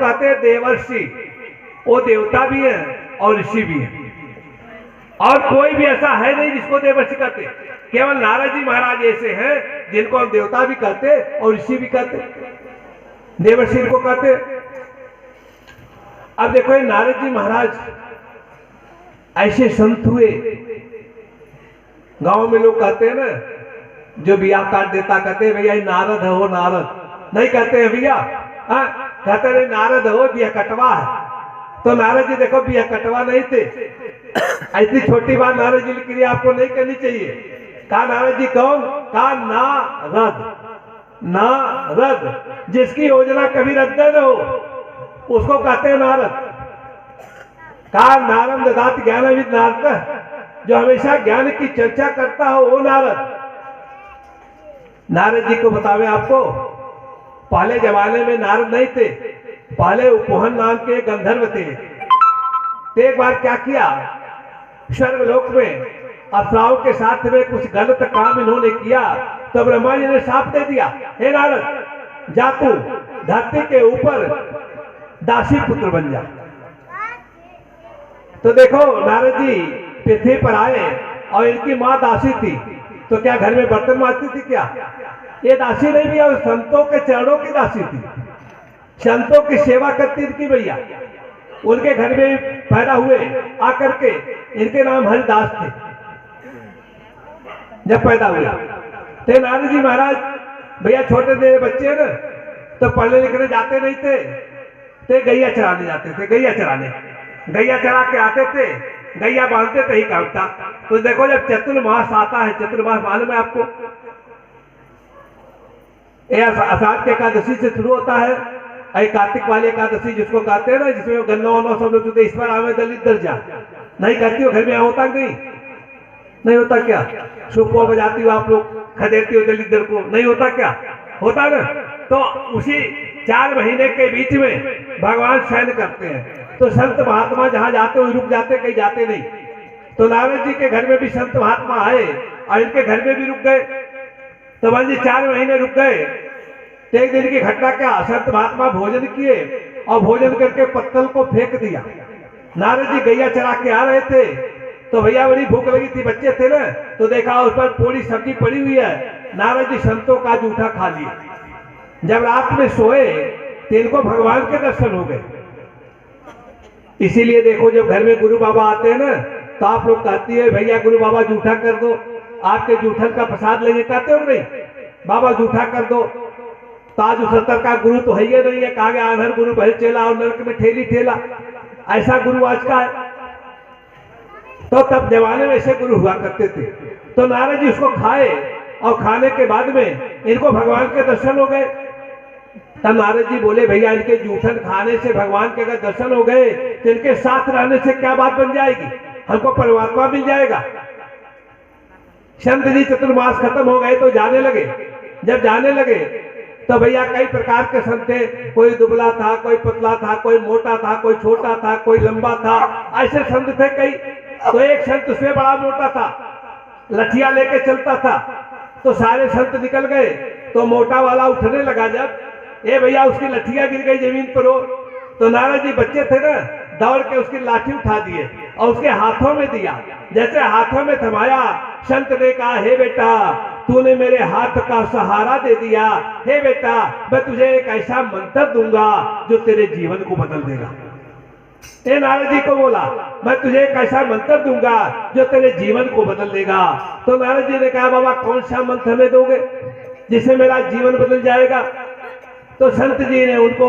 कहते हैं देवर्षि, वो देवता भी है और ऋषि भी है, और कोई भी ऐसा है नहीं जिसको देवर्षि कहते। केवल नारद जी महाराज ऐसे हैं जिनको हम देवता भी कहते और ऋषि भी कहते, देवर्षि इनको कहते। अब देखो ये नारद जी महाराज ऐसे संत हुए, गांव में लोग कहते हैं ना, जो बिया काट देता कहते हैं भैया ये नारद है, वो नारद नहीं कहते हैं भैया, कहते हैं नारद हो बिया कटवा है। तो नारद जी देखो बिया कटवा नहीं थे, ऐसी छोटी बात नारद जी के लिए आपको नहीं करनी चाहिए। कहा नारद जी कौन? कहा नारद, नारद जिसकी योजना कभी रद्द न हो उसको कहते हैं नारद। कहा नारद ददात ज्ञानविद नारद, जो हमेशा ज्ञान की चर्चा करता हो वो नारद। नारद जी को बतावे आपको, पहले जमाने में नारद नहीं थे, पहले उपहन नाम के गंधर्व थे। तो एक बार क्या किया, स्वर्गलोक में अप्सराओं के साथ में कुछ गलत काम इन्होंने किया, तो ब्रह्मा जी ने शाप दे दिया, हे नारद जा तू धरती के ऊपर दासी पुत्र बन जा। तो देखो नारद जी पृथ्वी पर आए और इनकी माँ दासी थी, तो क्या घर में बर्तन मारती थी क्या? ये दासी नहीं भैया, संतों के चरणों की दासी थी, संतों की सेवा करती थी भैया। उनके घर में पैदा हुए आकर के, इनके नाम हरिदास थे जब पैदा हुए। तो नारद जी महाराज भैया छोटे देर बच्चे ना, तो पढ़ने लिखने जाते नहीं थे, तो गैया चराने जाते थे, गैया चराने, गैया चरा के आते थे, गैया बांधते थे ही काम था। तो देखो जब चतुर्मास आता है, चतुर्मास मालूम है आपको, आषाढ़ की एकादशी से शुरू होता है, कार्तिक वाली एकादशी जिसको कहते हैं ना, जिसमें गन्ना वन्ना सब लोग इस पर आवे दलित दर्जा नहीं करती हो, घर में होता नहीं होता क्या? सुपो बजाती हो आप लोग, खदेड़ती हो दलित दर को, नहीं होता क्या? होता ना। तो उसी 4 महीने के बीच में भगवान शयन करते हैं, तो संत महात्मा जहां जाते हो रुक जाते, कहीं जाते नहीं। तो नारद जी के घर में भी संत महात्मा आए और इनके घर में भी रुक गए। तो मान जी 4 महीने रुक गए। तो एक दिन की घटना क्या, संत महात्मा भोजन किए और भोजन करके पत्तल को फेंक दिया। नारद जी गैया चरा के आ रहे थे, तो भैया बड़ी भूख लगी थी, बच्चे थे ना, तो देखा उस पर पूरी सब्जी पड़ी हुई है। नारद जी संतों का जूठा खा लिए। जब रात में सोए तो इनको भगवान के दर्शन हो गए। इसीलिए देखो जब घर में गुरु बाबा आते हैं ना, तो आप लोग कहती है भैया गुरु बाबा जूठा कर दो, आपके जूठन का प्रसाद लेने कहते हो नहीं, बाबा जूठा कर दो। ताज 70 का गुरु तो है ही नहीं है, कहा गया आधर गुरु भय चेला और नरक में ठेली ठेला, ऐसा गुरु आज का है। तो तब जमाने में ऐसे गुरु हुआ करते थे। तो नारद जी उसको खाए और खाने के बाद में इनको भगवान के दर्शन हो गए। तब नारद जी बोले भैया इनके जूठन खाने से भगवान के अगर दर्शन हो गए तो इनके साथ रहने से क्या बात बन जाएगी, हमको परमात्मा मिल जाएगा। संत जी चतुर्मास खत्म हो गए तो जाने लगे। जब जाने लगे तो भैया कई प्रकार के संत थे, कोई दुबला था, कोई पतला था, कोई मोटा था, कोई छोटा था, कोई लंबा था, ऐसे संत थे कई। तो एक संत उसमें बड़ा मोटा था, लठिया लेके चलता था। तो सारे संत निकल गए, तो मोटा वाला उठने लगा। जब ये भैया उसकी लठिया गिर गई जमीन पर हो, तो नारद जी बच्चे थे ना, दौड़ के उसकी लाठी उठा दिए और उसके हाथों में दिया। जैसे हाथों में थमाया, संत ने कहा हे बेटा तूने मेरे हाथ का सहारा दे दिया, हे बेटा मैं तुझे एक ऐसा मंत्र दूंगा जो तेरे जीवन को बदल देगा। ए नारद जी को बोला मैं तुझे एक ऐसा मंत्र दूंगा जो तेरे जीवन को बदल देगा। तो नारद जी ने कहा बाबा कौन सा मंत्र हमें दोगे जिससे मेरा जीवन बदल जाएगा? तो संत जी ने उनको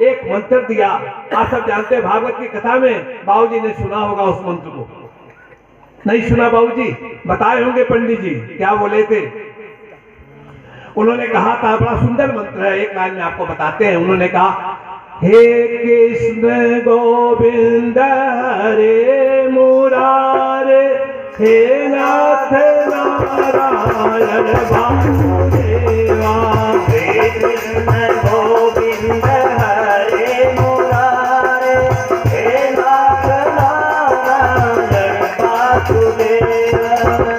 एक मंत्र दिया। आप सब जानते हैं भागवत की कथा में बाबूजी ने सुना होगा उस मंत्र को, नहीं सुना बाबूजी? बताए होंगे पंडित जी क्या बोले थे। उन्होंने कहा था, बड़ा सुंदर मंत्र है, एक लाइन में आपको बताते हैं। उन्होंने कहा हे कृष्ण गोविंद हरे मुरारे, हे नाथ नारायण वासुदेवा, हे कृष्ण गोविंद हरे मुरारे, हे नाथ नारायण वासुदेवा,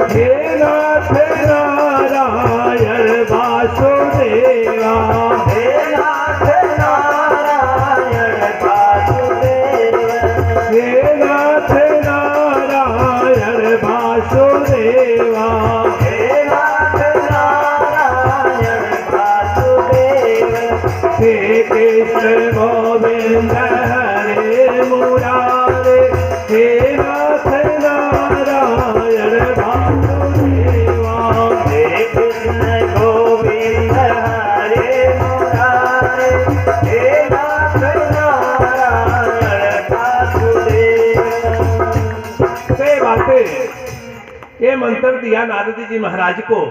हे नाथ नारायण वासुदेवा, हे नाथ नारायण कृष्ण गोविंद हरे मुरारे, हे नाथ नारायण वासुदेवा। हे कृष्ण गोविंद हरे मुरारे, हे नाथ नारायण वासुदेवा। से बातें ये मंत्र दिया नारद जी महाराज को।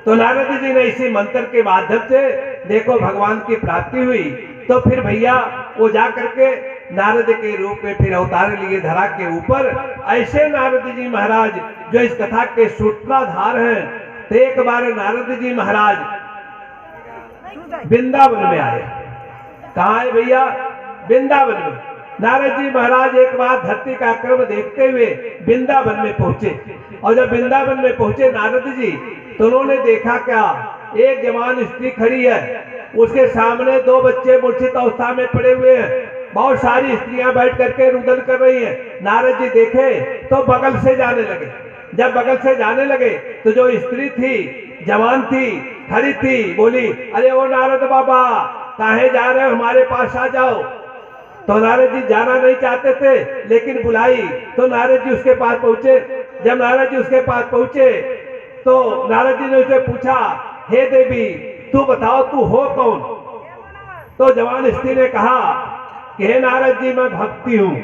तो नारद जी ने इसी मंत्र के माध्यम से देखो भगवान की प्राप्ति हुई। तो फिर भैया वो जा करके नारद के रूप में फिर अवतार लिए धरा के ऊपर। ऐसे नारद जी महाराज जो इस कथा के सूत्रधार हैं। तो एक बार नारद जी महाराज वृंदावन में आए। कहाँ है भैया? वृंदावन में। नारद जी महाराज एक बार धरती का क्रम देखते हुए वृंदावन में पहुंचे। और जब वृंदावन में पहुंचे नारद जी, तो उन्होंने देखा क्या, एक जवान स्त्री खड़ी है, उसके सामने दो बच्चे मूर्छित अवस्था में पड़े हुए हैं। बहुत सारी स्त्रियां बैठ करके रुदन कर रही हैं। नारद जी देखे तो बगल से जाने लगे। जब बगल से जाने लगे तो जो स्त्री थी, जवान थी, खड़ी थी, बोली, अरे ओ नारद बाबा, काहे जा रहे हो, हमारे पास आ जाओ। तो नारद जी जाना नहीं चाहते थे, लेकिन बुलाई तो नारद जी उसके पास पहुंचे। जब नारद जी उसके पास पहुंचे तो नारद जी ने उसे पूछा, हे देवी, तू बताओ तू हो कौन? तो जवान स्त्री ने कहा कि हे नारद जी, मैं भक्ति हूँ।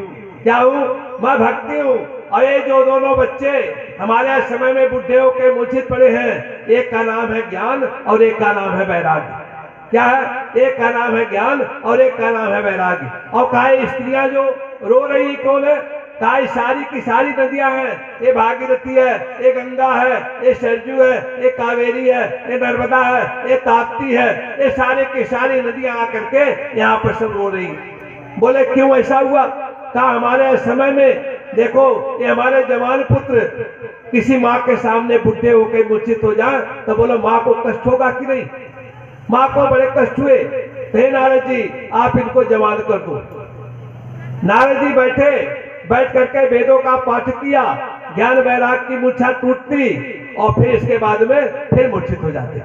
क्या हूँ? मैं भक्ति हूँ। और ये जो दोनों बच्चे हमारे समय में बुढ़े होकर मूर्छित पड़े हैं, एक का नाम है ज्ञान और एक का नाम है वैराग्य। क्या है? एक का नाम है ज्ञान और एक का नाम है वैराग्य। और कहा स्त्रियां जो रो रही कौन है? कहा सारी की सारी नदियां हैं। ये भागीरथी है, ये गंगा है, ये सरजू है, ये कावेरी है, ये नर्मदा है, ये ताप्ती है। ये सारे की सारी नदियां आकर के यहाँ पर सब रो रही। बोले क्यों ऐसा हुआ? कहा हमारे समय में देखो, ये हमारे जवान पुत्र किसी माँ के सामने बुढ़े होकर मूर्छित हो जाए तो बोलो माँ को कष्ट होगा कि नहीं? माँ को बड़े कष्ट हुए। हे नारद जी, आप इनको जवान कर दो। नारद जी बैठ करके वेदों का पाठ किया। ज्ञान वैराग की मूर्छा टूटती और फिर इसके बाद में फिर मूर्छित हो जाते।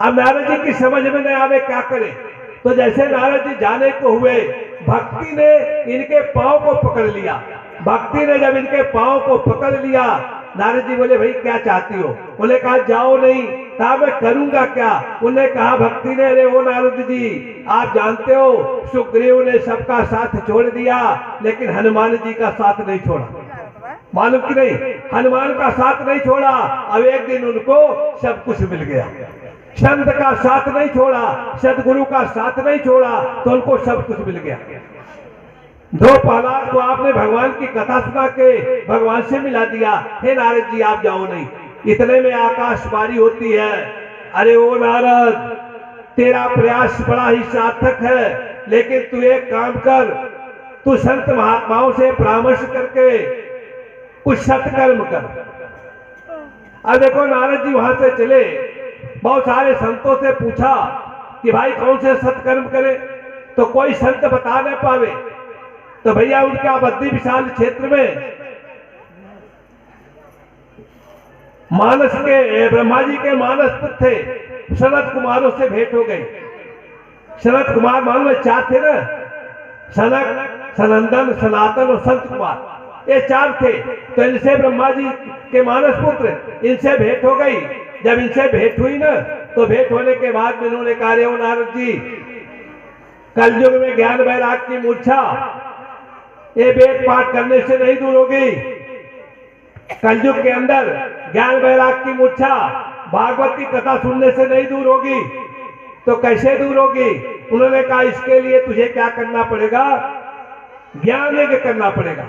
अब नारद जी की समझ में नहीं आवे क्या करें। तो जैसे नारद जी जाने को हुए, भक्ति ने इनके पांव को पकड़ लिया। भक्ति ने जब इनके पांव को पकड़ लिया, नारद जी बोले, भाई क्या चाहती हो? बोले कहा जाओ नहीं। कहा मैं करूंगा क्या? उन्होंने कहा भक्ति ने, अरे वो नारद जी, आप जानते हो सुग्रीव ने सबका साथ छोड़ दिया, लेकिन हनुमान जी का साथ नहीं छोड़ा। मालूम कि नहीं? हनुमान का साथ नहीं छोड़ा। अब एक दिन उनको सब कुछ मिल गया। संत का साथ नहीं छोड़ा, सदगुरु का साथ नहीं छोड़ा, तो उनको सब कुछ मिल गया। दो प्रहलाद को आपने भगवान की कथा सुना के भगवान से मिला दिया। हे नारद जी, आप जाओ नहीं। इतने में आकाशवाणी होती है, अरे ओ नारद, तेरा प्रयास बड़ा ही सार्थक है, लेकिन तू एक काम कर, तू संत महात्माओं से परामर्श करके कुछ सत्कर्म कर। अब देखो नारद जी वहां से चले, बहुत सारे संतों से पूछा कि भाई कौन से सत्कर्म करें, तो कोई संत बता न पावे। तो भैया उनका बद्दी विशाल क्षेत्र में मानस के ब्रह्मा जी के मानस पुत्र थे, सनत कुमारों से भेंट हो गई। सनत कुमार मालूम है चार थे ना, सनक, सनंदन, सनातन और संत कुमार, ये चार थे। तो इनसे ब्रह्मा जी के मानस पुत्र, इनसे भेंट हो गई। जब इनसे भेंट हुई ना, तो भेंट होने के बाद में इन्होंने कहा, ओ नारद जी, कलयुग में ज्ञान वैराग की मूर्छा ये वेद पाठ करने से नहीं दूर होगी। कलयुग के अंदर ज्ञान वैराग की मूर्छा भागवत की कथा सुनने से नहीं दूर होगी। तो कैसे दूर होगी? उन्होंने कहा इसके लिए तुझे क्या करना पड़ेगा? ज्ञान यज्ञ करना पड़ेगा।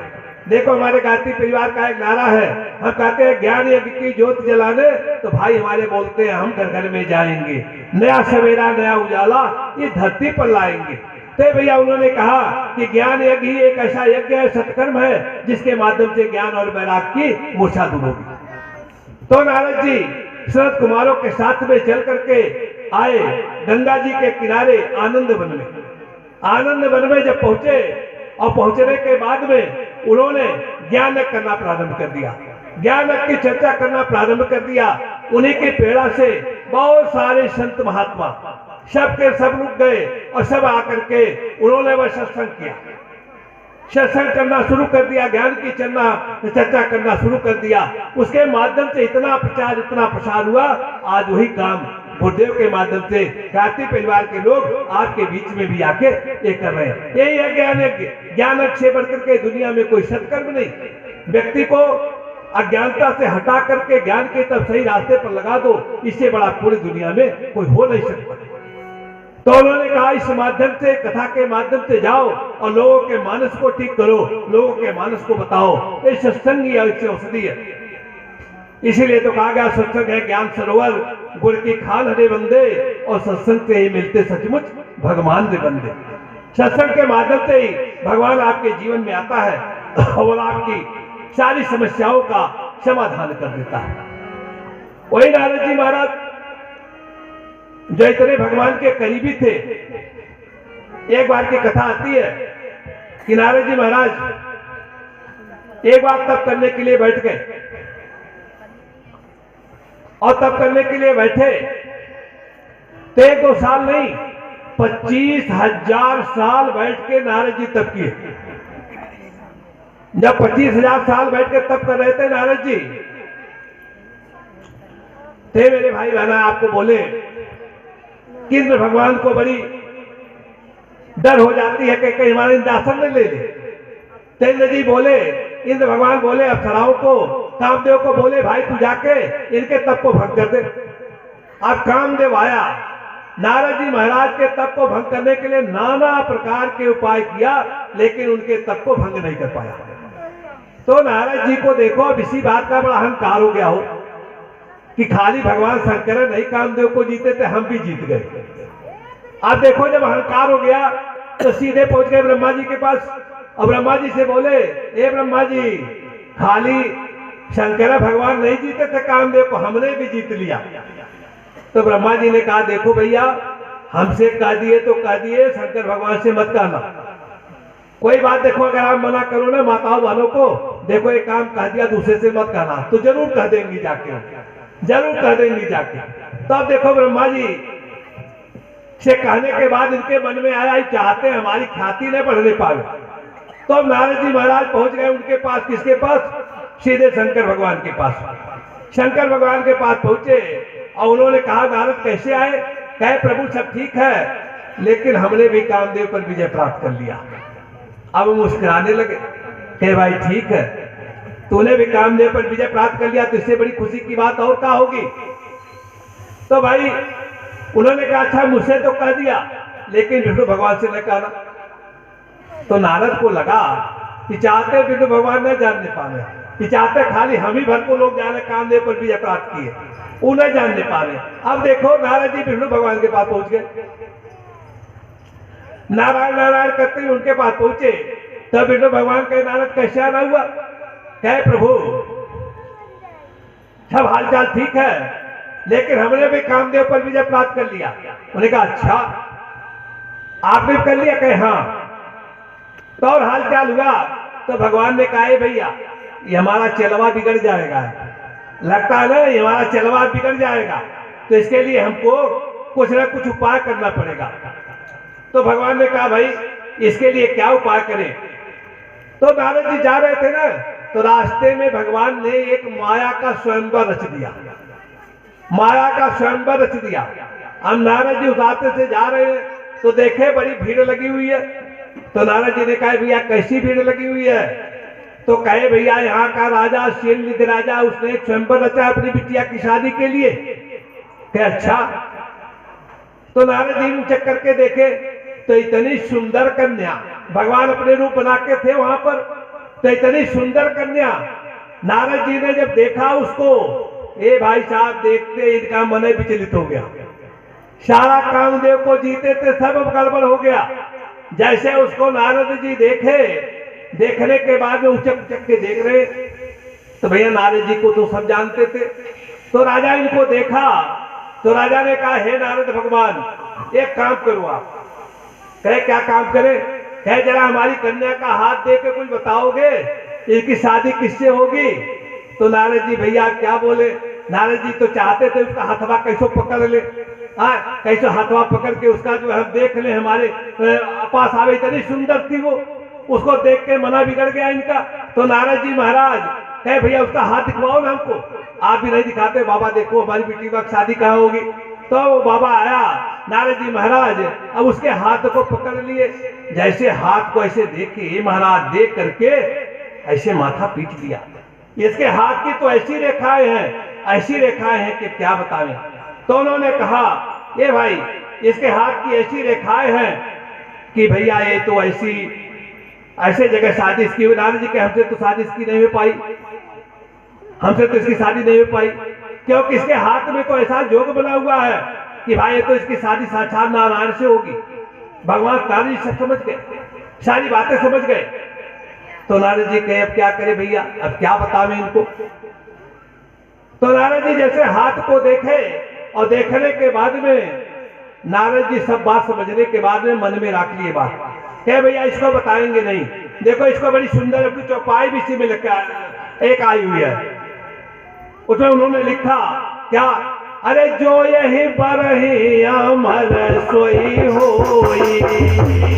देखो हमारे गायत्री परिवार का एक नारा है, हम कहते हैं ज्ञान यज्ञ की ज्योत जलाने, तो भाई हमारे बोलते हैं हम घर घर में जाएंगे, नया सवेरा नया उजाला ये धरती पर लाएंगे। तो भैया उन्होंने कहा कि ज्ञान यज्ञ ही एक ऐसा यज्ञ है, सत्कर्म है, जिसके माध्यम से ज्ञान और वैराग की मूर्छा दूर होगी। तो नारद जी सनत कुमारों के साथ में चल करके आए गंगा जी के किनारे आनंद वन में। आनंद वन में जब पहुंचे और पहुंचने के बाद में उन्होंने ज्ञान यज्ञ करना प्रारंभ कर दिया, ज्ञान यज्ञ की चर्चा करना प्रारंभ कर दिया। उन्हीं की प्रेरणा से बहुत सारे संत महात्मा सब के सब रुक गए और सब आकर के उन्होंने वह सत्संग किया, सत्संग करना शुरू कर दिया, ज्ञान की चर्चा करना शुरू कर दिया। उसके माध्यम से इतना प्रसार हुआ। आज वही काम गुरुदेव के माध्यम से गायत्री परिवार के लोग आपके बीच में भी आके ये कर रहे हैं। यही है ज्ञान से बढ़कर के दुनिया में कोई सत्कर्म नहीं। व्यक्ति को अज्ञानता से हटा करके ज्ञान के तब सही रास्ते पर लगा दो, इससे बड़ा पूरी दुनिया में कोई हो नहीं सकता। तो उन्होंने कहा इस माध्यम से, कथा के माध्यम से जाओ और लोगों के मानस को ठीक करो, लोगों के मानस को बताओ। ये सत्संग ही इससे औषधि है। इसीलिए तो कहा गया सत्संग है ज्ञान सरोवर, गुर की खान हरे बंदे, और सत्संग से ही मिलते सचमुच भगवान रे बंदे। सत्संग के माध्यम से ही भगवान आपके जीवन में आता है और आपकी सारी समस्याओं का समाधान कर देता है। वही नारद जी महाराज जो इतने भगवान के करीबी थे, एक बार की कथा आती है कि नारद जी महाराज एक बार तप करने के लिए बैठ गए, और तप करने के लिए बैठे तो 1-2 साल नहीं, 25,000 साल बैठ के नारद जी तप किए। जब 25,000 साल बैठ के तप कर रहे थे नारद जी, थे मेरे भाई बहना आपको बोले कि इंद्र भगवान को बड़ी डर हो जाती है कि कहीं हमारे इंद्रासन न ले ले। तो इंद्र जी बोले, इंद्र भगवान बोले अप्सराओं को, कामदेव को बोले भाई तू जाके इनके तप को भंग कर दे। अब कामदेव आया, नारद जी महाराज के तप को भंग करने के लिए नाना प्रकार के उपाय किया, लेकिन उनके तप को भंग नहीं कर पाया। तो नारद जी को देखो अब इसी बात का बड़ा अहंकार हो गया हो कि खाली भगवान शंकर नहीं कामदेव को जीते थे, हम भी जीत गए। अब देखो जब अहंकार हो गया तो सीधे पहुंच गए ब्रह्मा जी के पास, और ब्रह्मा जी से बोले ए ब्रह्मा जी, खाली शंकर भगवान नहीं जीते थे कामदेव को, हमने भी जीत लिया। तो ब्रह्मा जी ने कहा देखो भैया, हमसे कह दिए तो कह दिए, शंकर भगवान से मत कहना। कोई बात देखो अगर आप मना करो ना माताओं वालों को, देखो एक काम कह दिया दूसरे से मत कहना, तो जरूर कह देंगी जाके, जरूर कह देंगी जाके। तो अब देखो ब्रह्मा जी से कहने के बाद इनके मन में आया चाहते हैं हमारी ख्याति न बढ़ने पावे। तो अब नारद जी महाराज पहुंच गए उनके पास, किसके पास? सीधे शंकर भगवान के पास। शंकर भगवान के पास पहुंचे और उन्होंने कहा नारद कैसे आए? कहे प्रभु सब ठीक है, लेकिन हमने भी कामदेव पर विजय प्राप्त कर लिया। अब मुस्कुराने लगे, कहे भाई ठीक है, तूने भी कामदेव पर विजय प्राप्त कर लिया तो इससे बड़ी खुशी की बात और क्या होगी? तो भाई उन्होंने कहा अच्छा मुझसे तो कह दिया, लेकिन विष्णु भगवान से न कहना। तो नारद को लगा कि चाहते विष्णु भगवान न जानने पावे, कि चाहते खाली हम ही भर को लोग जाने कामदेव पर विजय प्राप्त किए, वो न जानने पावे। अब देखो नारद जी विष्णु भगवान के पास पहुंच गए, नारायण नारायण करते हुए उनके पास पहुंचे। तब विष्णु भगवान कहे नारद कैसे आना हुआ? कहे प्रभु सब हालचाल ठीक है, लेकिन हमने भी कामदेव पर विजय प्राप्त कर लिया। उन्होंने कहा अच्छा आपने कर लिया? कहे हाँ। तो और हालचाल हुआ तो भगवान ने कहा भैया ये हमारा चलवा बिगड़ जाएगा, लगता है ना ये हमारा चलवा बिगड़ जाएगा, तो इसके लिए हमको कुछ ना कुछ उपाय करना पड़ेगा। तो भगवान ने कहा भाई इसके लिए क्या उपाय करें? तो नारद जी जा रहे थे ना, तो रास्ते में भगवान ने एक माया का स्वयंवर रच दिया, माया का स्वयंवर रच दिया। हम नारद जी उस रास्ते से जा रहे हैं तो देखे बड़ी भीड़ लगी हुई है। तो नारद जी ने कहा भैया कैसी भीड़ लगी हुई है? तो कहे भैया यहाँ का राजा शीलनिधि राजा, उसने एक स्वयंवर रचा अपनी बिटिया की शादी के लिए। कहे अच्छा। तो नारद जी चेक करके देखे तो इतनी सुंदर कन्या, भगवान अपने रूप बना के थे वहां पर, तो इतनी सुंदर कन्या नारद जी ने जब देखा उसको, ए भाई साहब देखते इनका मन विचलित हो गया। सारा कामदेव को जीते थे सब गड़बड़ हो गया। जैसे उसको नारद जी देखे, देखने के बाद में उचक उचक के देख रहे, तो भैया नारद जी को तो सब जानते थे। तो राजा इनको देखा तो राजा ने कहा हे नारद भगवान एक काम करो आप। कहे क्या काम करे? कहे जरा हमारी कन्या का हाथ दे के कुछ बताओगे, इसकी शादी किससे होगी? तो नारद जी भैया क्या बोले, नारद जी तो चाहते थे उसका हथवा कैसो पकड़ ले, हाँ कैसे हाथवा पकड़ के उसका जो हम देख ले हमारे पास आवे, इतनी सुंदर थी वो, उसको देख के मना बिगड़ गया इनका। तो नारद जी महाराज कहे भैया उसका हाथ दिखवाओ ना हमको। आप भी नहीं दिखाते, बाबा देखो हमारी बेटी की शादी कहाँ होगी। तो वो बाबा आया, नारद जी महाराज अब उसके हाथ को पकड़ लिए, जैसे हाथ को ऐसे देखे महाराज, देख करके ऐसे माथा पीट दिया। इसके हाथ की तो ऐसी रेखाएं हैं, ऐसी रेखाएं हैं कि क्या बताएं। तो उन्होंने कहा ये भाई इसके हाथ की ऐसी रेखाएं हैं कि भैया ये तो ऐसे जगह शादी इसकी हुई। नारद जी के हमसे तो शादी इसकी नहीं हो पाई, हमसे तो इसकी शादी नहीं हो पाई, क्योंकि इसके हाथ में तो ऐसा जोग बना हुआ है कि भाई ये तो इसकी शादी साक्षात नारायण से होगी। भगवान नारद जी सब समझ गए, सारी बातें समझ गए। तो नारद जी कहे अब क्या करे भैया, अब क्या बतावें इनको। तो नारद जी जैसे हाथ को देखे और देखने के बाद में नारद जी सब बात समझने के बाद में मन में रख लिए बात, कहे भैया इसको बताएंगे नहीं। देखो इसको बड़ी सुंदर अपनी चौपाई भी इसी में एक आई हुई है, उसमें उन्होंने लिखा क्या, अरे जो यही बरही अमर सोई होई,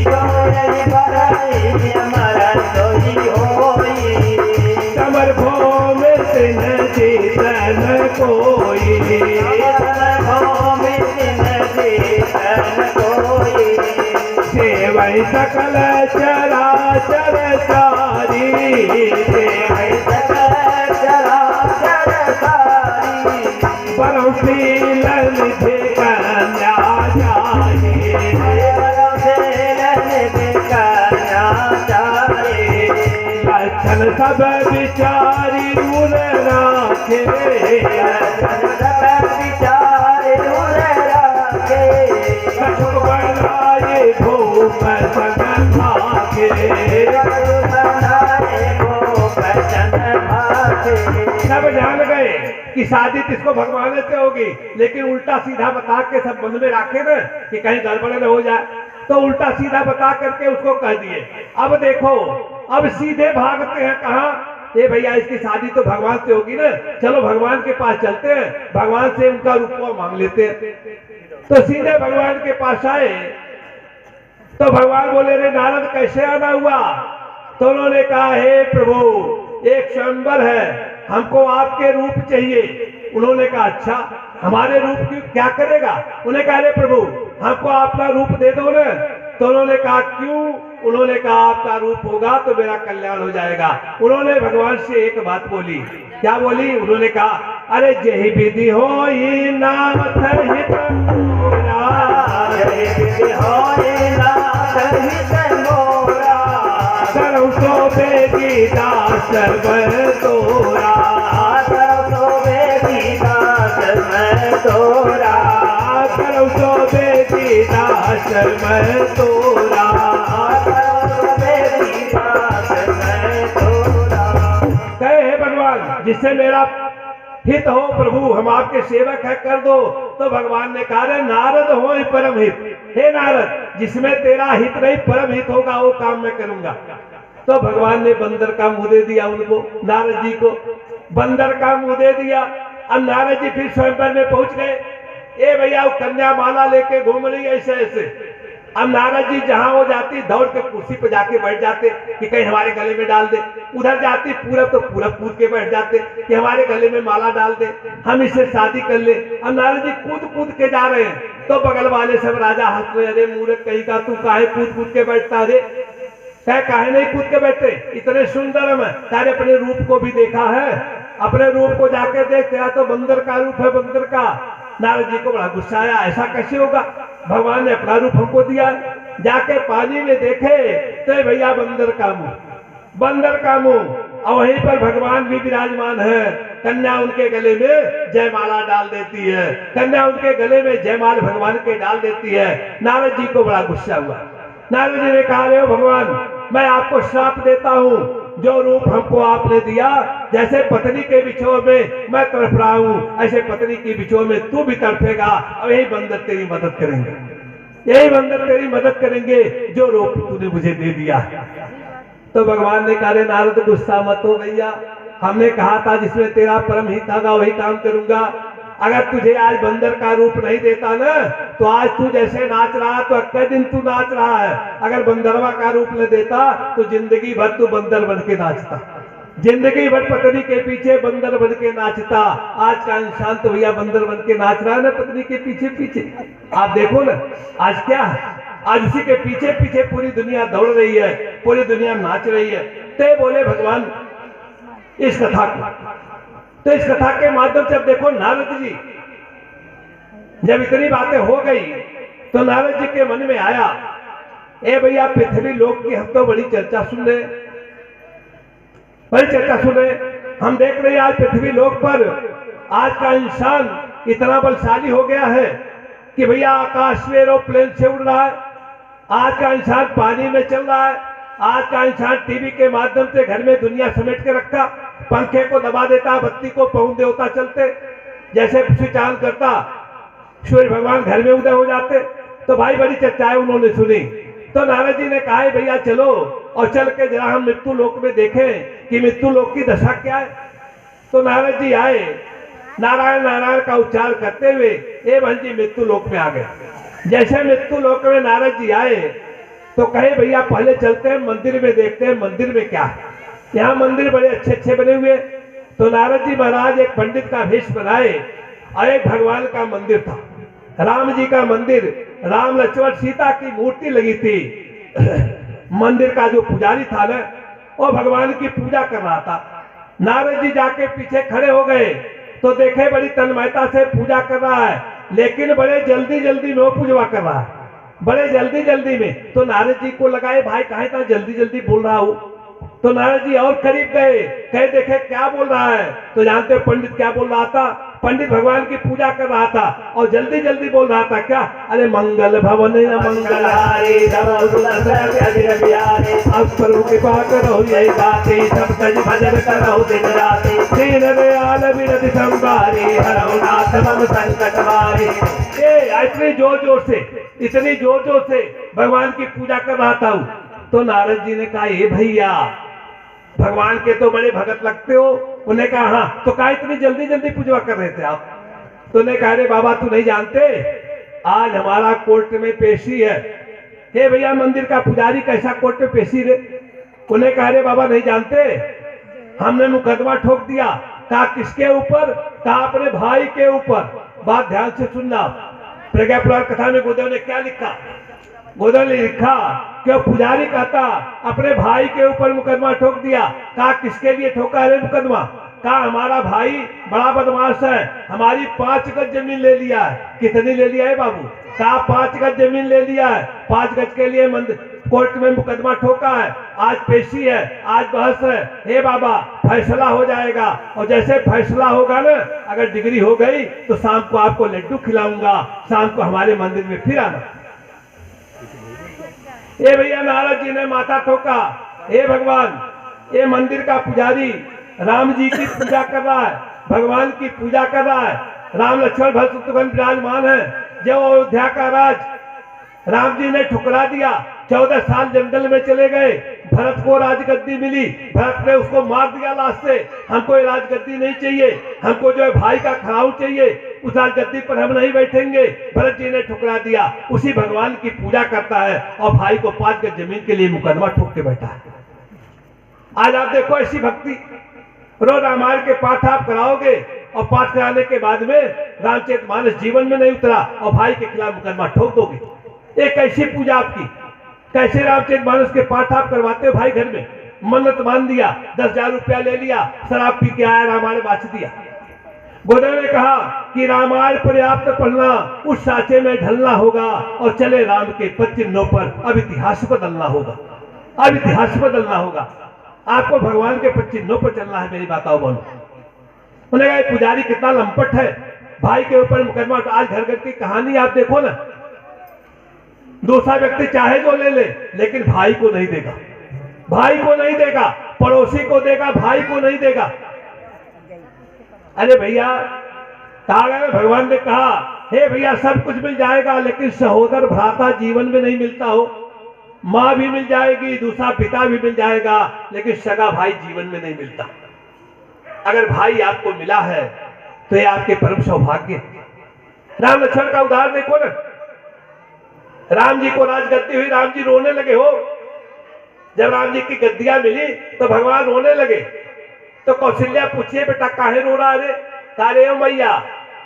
जो यही बरही अमर सोई होई, कमर भो में सिन जीतन कोई, सेवई सकल चराचर सारी, सेवई सकल चराचर सारी, परम शील निधि कन्या जाई, परम शील निधि कन्या जाई, लक्षण सब विचारी उन राखे, लक्षण सब विचारी उन राखे, कछुक बनाए भूप सन भागे, सब जान गए कि शादी किसको भगवान से होगी, लेकिन उल्टा सीधा बता के सब मन में रखे ना कि कहीं गड़बड़ न हो जाए, तो उल्टा सीधा बता करके उसको कह दिए। अब देखो अब सीधे भागते हैं कहाँ, ये भैया इसकी शादी तो भगवान से होगी ना, चलो भगवान के पास चलते हैं, भगवान से उनका रूपवा मांग लेते हैं। तो सीधे भगवान के पास आए तो भगवान बोले रे नारद कैसे आना हुआ। तो उन्होंने कहा हे प्रभु एक स्वयंवर है, हमको आपके रूप चाहिए। उन्होंने कहा अच्छा हमारे रूप की क्या करेगा। उन्होंने कहा अरे प्रभु हमको आपका रूप दे दो ना। तो उन्होंने कहा क्यों। उन्होंने कहा आपका रूप होगा तो मेरा कल्याण हो जाएगा। उन्होंने भगवान से एक बात बोली, क्या बोली। उन्होंने कहा अरे जय विधि हो नाम हित करौ तो बेगी दास तोरा, करौ तो बेगी दास तोरा, करौ तो बेगी दास तोरा, कहे भगवान जिससे मेरा हित हो प्रभु हम आपके सेवक है कर दो। तो भगवान ने कहा नारद हो परम हित, हे नारद जिसमें तेरा हित नहीं परम हित होगा वो काम मैं करूंगा। तो भगवान ने बंदर का मुंह दे दिया उनको, नारद जी को बंदर का मुंह दे दिया। अब नारद जी फिर स्वयंवर में पहुंच गए। ए भैया वो कन्या माला लेके घूम रही ऐसे ऐसे। अब नारद जी जहां वो जाती दौड़ के कुर्सी पे जाके बैठ जाते कि कहीं हमारे गले में डाल दे। उधर जाती पूरब तो पूरब कूद के बैठ जाते कि हमारे गले में माला डाल दे, हम इससे शादी कर ले। अब नारद जी कूद कूद के जा रहे हैं तो बगल वाले सब राजा हंस रहे, अरे मूर्ख कहीं का तू काहे कूद कूद के बैठता रे, काहे नहीं कूद के बैठते, इतने सुंदर है। मैं तारे अपने रूप को भी देखा है, अपने रूप को जाके देख, तेरा तो बंदर का रूप है बंदर का। नारद जी को बड़ा गुस्सा आया, ऐसा कैसे होगा, भगवान ने अपना रूप हमको दिया। जाके पानी में देखे तो भैया बंदर का मुंह, बंदर का मुंह। और वहीं पर भगवान भी विराजमान है। कन्या उनके गले में जयमाला डाल देती है, कन्या उनके गले में जयमाल भगवान के डाल देती है। नारद जी को बड़ा गुस्सा हुआ। नारद जी ने कहा रे भगवान मैं आपको श्राप देता हूँ, जो रूप हमको आपने दिया, जैसे पत्नी के बिछोह में मैं तड़प रहा हूँ ऐसे पत्नी की बिछोह में तू भी तड़पेगा। और यही बंदर तेरी मदद करेंगे, यही बंदर तेरी मदद करेंगे जो रूप तूने मुझे दे दिया। तो भगवान ने कहा नारद गुस्सा मत हो भैया, हमने कहा था जिसमें तेरा परम हित था वही काम करूंगा। अगर तुझे आज बंदर का रूप नहीं देता ना, तो आज तू जैसे नाच रहा है तो अक्का दिन तू नाच रहा है। अगर बंदरवा का रूप न देता तो जिंदगी भर तू बंदर बन के नाचता, जिंदगी भर पत्नी के पीछे बंदर बन के नाचता। आज का इंसान तो भैया बंदर बन के नाच रहा है ना पत्नी के पीछे पीछे। आप देखो ना आज क्या है, आज उसी के पीछे पीछे पूरी दुनिया दौड़ रही है, पूरी दुनिया नाच रही है। ते बोले भगवान इस कथा को, तो इस कथा के माध्यम से अब देखो नारद जी जब इतनी बातें हो गई तो नारद जी के मन में आया, ए भैया पृथ्वी लोक की हम तो बड़ी चर्चा सुन रहे, बड़ी चर्चा सुन रहे। हम देख रहे हैं आज पृथ्वी लोक पर आज का इंसान इतना बलशाली हो गया है कि भैया आकाश में एरोप्लेन से उड़ रहा है, आज का इंसान पानी में चल रहा है, आज का इंसान टीवी के माध्यम से घर में दुनिया समेट के रखा, पंखे को दबा देता, बत्ती को पहुंच देवता चलते, जैसे स्विच ऑन करता सूर्य भगवान घर में उदय हो जाते। तो भाई बड़ी चर्चाएं उन्होंने सुनी। तो नारद जी ने कहा भैया चलो और चल के जरा हम मृत्यु लोक में देखें कि मृत्यु लोक की दशा क्या है। तो नारद जी आए, नारायण नारायण का उच्चार करते हुए ए बहन जी मृत्यु लोक में आ गए। जैसे मृत्यु लोक में नारद जी आए तो कहे भैया पहले चलते हैं मंदिर में, देखते हैं मंदिर में क्या है। यहाँ मंदिर बड़े अच्छे अच्छे बने हुए। तो नारद जी महाराज एक पंडित का वेश बनाए और एक भगवान का मंदिर था, राम जी का मंदिर, राम लक्ष्मण सीता की मूर्ति लगी थी। मंदिर का जो पुजारी था ना वो भगवान की पूजा कर रहा था। नारद जी जाके पीछे खड़े हो गए तो देखे बड़ी तन्मयता से पूजा कर रहा है, लेकिन बड़े जल्दी जल्दी में वो पूजवा कर रहा है, बड़े जल्दी जल्दी में। तो नारद जी को लगाए भाई कहा इतना जल्दी जल्दी बोल रहा हूं। तो नारद जी और करीब गए, कहे देखे क्या बोल रहा है। तो जानते पंडित क्या बोल रहा था, पंडित भगवान की पूजा कर रहा था और जल्दी जल्दी बोल रहा था क्या, अरे मंगल भवन मंगलहारी अब प्रभु कृपा करो यही बातें सब तज भजन करो दिन राते दीन दयाल विरति संभारी हरौ नाथ मम संकट वारी। इतनी जोर जोर से, इतनी जोर जोर से भगवान की पूजा कर रहा था। तो नारद जी ने कहा ए भैया भगवान के तो बड़े भगत लगते हो। उन्हें कहा हाँ, तो कहा इतनी जल्दी जल्दी पूजा कर रहे थे आप। तो उन्हें कहा रे बाबा तू नहीं जानते आज हमारा कोर्ट में पेशी है। हे भैया मंदिर का पुजारी कैसा कोर्ट में पेशी रे। उन्हें कहा रे बाबा नहीं जानते हमने मुकदमा ठोक दिया। कहा किसके ऊपर, कहा अपने भाई के ऊपर। बात ध्यान से सुनना, प्रज्ञा पुराण कथा में गोदेव ने क्या लिखा, गोदेव ने लिखा कि पुजारी कहता अपने भाई के ऊपर मुकदमा ठोक दिया। कहा किसके लिए ठोका है मुकदमा, कहा हमारा भाई बड़ा बदमाश है, हमारी 5 गज जमीन ले लिया है। कितनी ले लिया है बाबू, कहा 5 गज जमीन ले लिया है। 5 गज के लिए कोर्ट में मुकदमा ठोका है। आज पेशी है, आज बहस है। हे बाबा फैसला हो जाएगा और जैसे फैसला होगा ना, अगर डिग्री हो गई तो शाम को आपको लड्डू खिलाऊंगा, शाम को हमारे मंदिर में फिर आना। ये भैया नारद जी ने माथा ठोका, हे भगवान ये मंदिर का पुजारी राम जी की पूजा कर रहा है, भगवान की पूजा कर रहा है। राम लक्ष्मण भरत शत्रुघ्न विराजमान है। जब अयोध्या का राज राम जी ने ठुकरा दिया, 14 साल जंगल में चले गए, भरत को राजगद्दी मिली, भरत ने उसको मार दिया लास्ट से। हमको ये राजगद्दी नहीं चाहिए, हमको जो है भाई का खड़ाऊ चाहिए, उस राजगद्दी पर हम नहीं बैठेंगे। भरत जी ने ठुकरा दिया, उसी भगवान की पूजा करता है और भाई को 5 गज जमीन के लिए मुकदमा ठोक के बैठा है। आज आप देखो ऐसी भक्ति, रोज रामायण के पाठ आप कराओगे और पाठ कराने के बाद में रामचरितमानस जीवन में नहीं उतरा और भाई के खिलाफ मुकदमा ठोक दोगे। ये कैसी पूजा आपकी, कैसे रामचरितमानस के पाठ आप करवाते हो भाई घर में। मन्नत मान दिया, 10,000 रुपया ले लिया, शराब पी के आया, रामायण बांट दिया। गोदेव ने कहा कि रामायण पर्याप्त पढ़ना, उस साँचे में ढलना होगा और चले राम के पद चिन्हों पर अब इतिहास बदलना होगा, अब इतिहास बदलना होगा। आपको भगवान के पद चिन्हों पर चलना है। मेरी बात आओ बोलो। उन्हें कहा पुजारी कितना लंपट है, भाई के ऊपर मुकदमा। आज घर घर की कहानी आप देखो ना, दूसरा व्यक्ति चाहे जो ले ले लेकिन भाई को नहीं देगा, भाई को नहीं देगा, पड़ोसी को देगा, भाई को नहीं देगा। अरे भैया भगवान ने कहा हे भैया सब कुछ मिल जाएगा लेकिन सहोदर भ्राता जीवन में नहीं मिलता हो। माँ भी मिल जाएगी, दूसरा पिता भी मिल जाएगा, लेकिन सगा भाई जीवन में नहीं मिलता। अगर भाई आपको मिला है तो ये आपके परम सौभाग्य है। राम लक्ष्मण का उदाहरण देखो ना, राम जी को राजगद्दी हुई, राम जी रोने लगे हो। जब राम जी की गद्दियां मिली तो भगवान रोने लगे। तो कौशल्या पूछिए बेटा काहे रो रहा है? कारे हो मैया,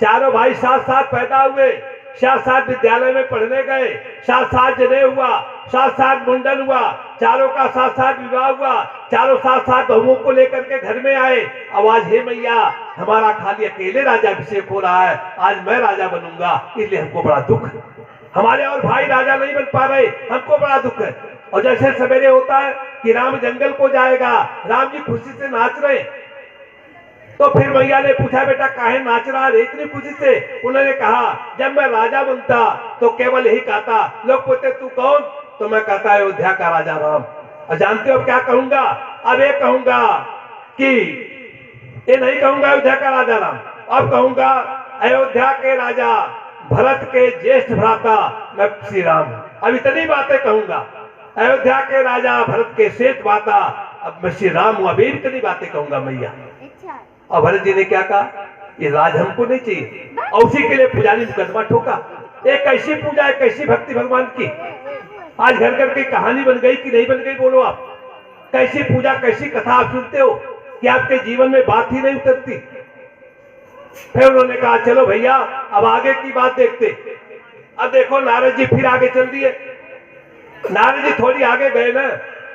चारों भाई साथ साथ पैदा हुए, साथ साथ विद्यालय में पढ़ने गए, साथ साथ जनेऊ हुआ, साथ साथ मुंडन हुआ, चारों का साथ साथ विवाह हुआ, चारों साथ साथ बहुओं को लेकर के घर में आए। आवाज, हे मैया हमारा खाली अकेले राजा अभिषेक हो रहा है, आज मैं राजा बनूंगा, इसलिए हमको बड़ा दुख है। हमारे और भाई राजा नहीं बन पा रहे, हमको बड़ा दुख है। और जैसे सवेरे होता है कि राम जंगल को जाएगा, राम जी खुशी से नाच रहे, तो फिर मैया ने पूछा बेटा काहे नाच रहा है इतनी खुशी से? उन्होंने कहा जब मैं राजा बनता तो केवल यही कहता, लोग पूछते तू कौन? तो मैं कहता अयोध्या का राजा राम। और जानते हो क्या कहूंगा? अब ये कहूंगा कि ये नहीं कहूंगा अयोध्या का राजा राम, अब कहूंगा अयोध्या के राजा भरत के ज्येष्ठ भ्राता मैं श्री राम। अब इतनी बातें कहूंगा, अयोध्या के राजा भरत के श्रेष्ठ भ्राता अब मैं श्री राम हूं। अभी इतनी बातें कहूंगा मैया। और भरत जी ने क्या कहा? ये राज हमको नहीं चाहिए। और उसी के लिए पुजारी मुकदमा ठोका। एक कैसी पूजा, एक कैसी भक्ति भगवान की। आज घर घर की कहानी बन गई कि नहीं बन गई? बोलो आप, कैसी पूजा, कैसी कथा आप सुनते हो कि आपके जीवन में बात ही नहीं उतरती। फिर उन्होंने कहा चलो भैया अब आगे की बात देखते। अब देखो नारद जी फिर आगे चल दिए। नारद जी थोड़ी आगे गए ना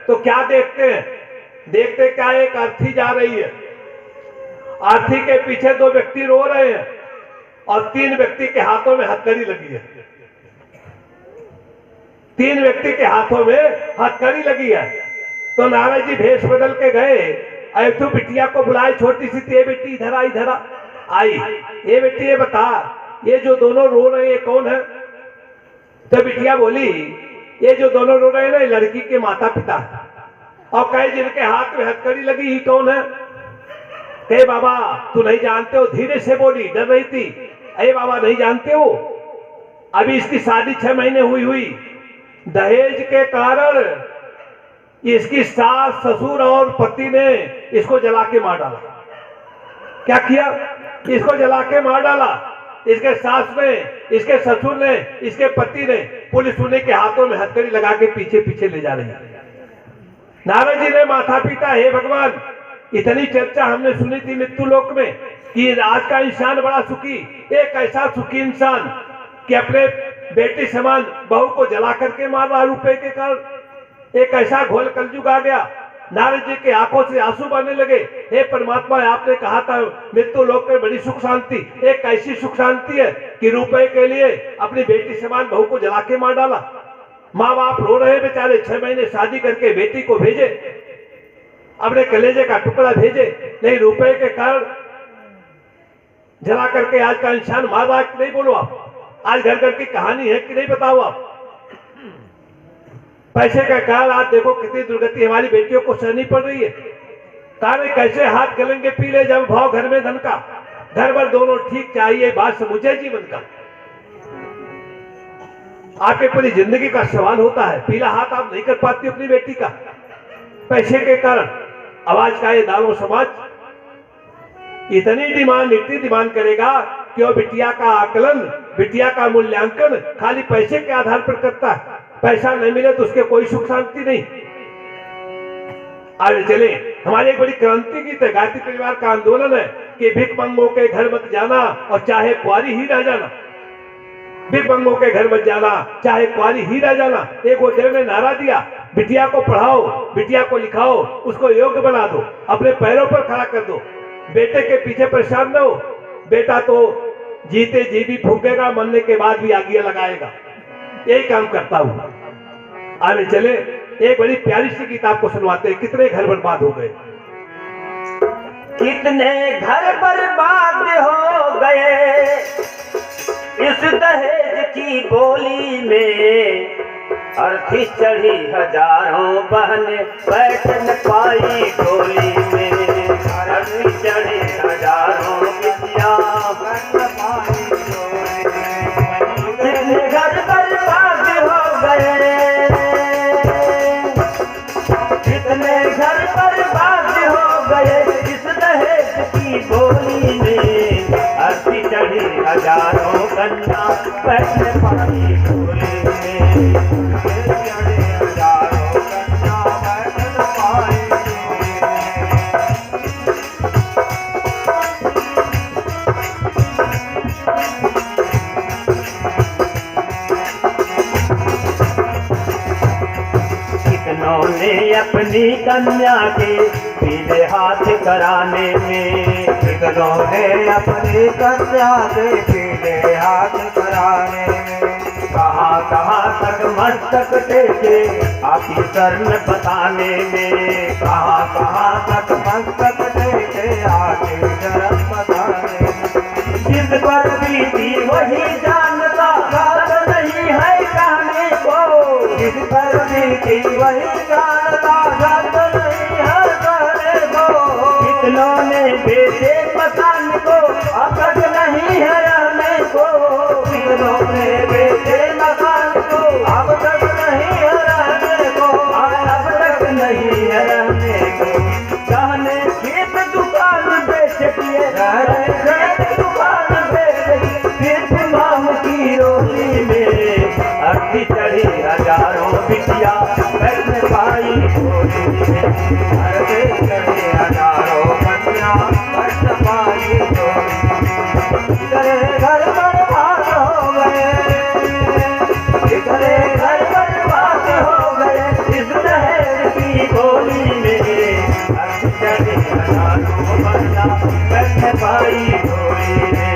तो क्या देखते हैं? देखते क्या, एक अर्थी जा रही है, अर्थी के पीछे 2 व्यक्ति रो रहे हैं और 3 व्यक्ति के हाथों में हथकड़ी लगी है। 3 व्यक्ति के हाथों में हथकड़ी लगी है। तो नारद जी भेष बदल के गए, अयथु बिटिया को बुलाए, छोटी सी थी, बेटी इधर आ, इधर आई। ये बेटी ये बता, ये जो दोनों रो रहे हैं कौन है? तो बिटिया बोली ये जो दोनों रो रहे हैं ना लड़की के माता पिता है। और कहे जिनके हाथ में हथकड़ी लगी ही कौन है? कहे बाबा तू नहीं जानते हो, धीरे से बोली, डर रही थी। अरे बाबा नहीं जानते हो, अभी इसकी शादी 6 महीने हुई, दहेज के कारण इसकी सास ससुर और पति ने इसको जला के मार डाला। क्या किया? इसको जला के मार डाला। इसके सास ने, इसके ससुर ने, इसके पति ने, पुलिस उन्हीं के हाथों में हथकड़ी लगा के पीछे पीछे ले जा रही है। नारद जी ने माथा पीटा, हे भगवान इतनी चर्चा हमने सुनी थी मृत्यु लोक में कि आज का इंसान बड़ा सुखी, एक ऐसा सुखी इंसान कि अपने बेटी समान बहू को जला करके मार रहा रुपए के कारण। एक ऐसा घोल कलयुग आ गया। नारद जी के आंखों से आंसू बहने लगे। हे परमात्मा आपने कहा था मृत्यु लोक में बड़ी सुख शांति, एक ऐसी सुख शांति है कि रुपए के लिए अपनी बेटी समान बहू को जला के मार डाला। माँ बाप रो रहे बेचारे, 6 महीने शादी करके बेटी को भेजे, अपने कलेजे का टुकड़ा भेजे, नहीं रुपए के कारण जला करके आज का इंसान मार रहा है कि नहीं? बोलो आप, आज घर घर की कहानी है कि नहीं? बताओ आप। पैसे का कारण आज देखो कितनी दुर्गति हमारी बेटियों को सहनी पड़ रही है। कारण कैसे हाथ गलेंगे पी ले जब भाव घर में धन का, घर भर दोनों ठीक चाहिए, बात समझे जीवन का। आपके पूरी जिंदगी का सवाल होता है, पीला हाथ आप नहीं कर पाती अपनी बेटी का पैसे के कारण। आवाज का ये दानव समाज इतनी डिमांड करेगा कि वो बिटिया का आकलन, बिटिया का मूल्यांकन खाली पैसे के आधार पर करता है। पैसा नहीं मिले तो उसके कोई सुख शांति नहीं। आगे चले, हमारी एक बड़ी क्रांति गीत है, गायत्री परिवार का आंदोलन है कि भिख मंगों के घर मत जाना और चाहे कुंवारी ही रह जाना। भिख मंगों के घर मत जाना, चाहे कुंवारी ही रह जाना। एक गुरुदेव ने नारा दिया, बिटिया को पढ़ाओ, बिटिया को लिखाओ, उसको योग्य बना दो, अपने पैरों पर खड़ा कर दो। बेटे के पीछे परेशान न हो, बेटा तो जीते जी भी फूकेगा, मरने के बाद भी आगिया लगाएगा। यही काम करता हूं। आगे चले, एक बड़ी प्यारी सी गीत आपको सुनवाते हैं। कितने घर बर्बाद हो गए, कितने घर बर्बाद हो गए इस दहेज की बोली में। अर्थी चढ़ी हजारों बहन बैठ न पाई डोली में। अर्थी चढ़ी हजारों बिटिया बैठ न पाई डोली में। कितने घर बर्बाद हो गए, कितने घर बर्बाद हो गए इस दहेज की बोली में। बैठने पाई डोली में चढ़े हजारों कन्या बैठन पाई डोली में। कितनों ने अपनी कन्या के पीले हाथ कराने में, कितनों ने अपनी कन्या के पीले हाथ कराने में, कहाँ कहाँ तक मस्तक टेके आखिर शरण बताने में, कहाँ कहाँ तक मस्तक टेके आके शरण बताने में। जिस पर बीती वही जानता, बात नहीं है कहने को। जिस पर बीती वही जानता, बात नहीं है कहने को। कितनों ने बेटे पसान को, अब तक नहीं है रहने को। कितनों ने बेचे मकान को, अब तक नहीं है रहने को। अब तक नहीं है रहने को। कहने खेत दुकान बेच दिए, कहने खेत दुकान बेच दिए, फिर माम की रोटी में अर्थी चढ़ी हजारों बिटिया बैठने पाई डोली में। अरे चढ़े हजारों कन्या बैठ पाई डोली में। इतने घर बर्बाद हो गए, इतने घर बर्बाद हो गए। इस दहेज की गोली में अर्थी चढ़ी हजारों बंदा बैठने पाई डोली में।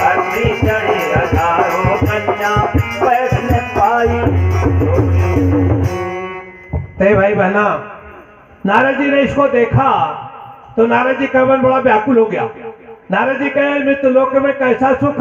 अर्थी चढ़ी हजारों कन्या बैठने पाई डोली में। ते भाई बहना, नारद जी ने इसको देखा तो नारद जी का मन बड़ा व्याकुल हो गया। नारद जी कहे मृत्यु लोक में कैसा सुख,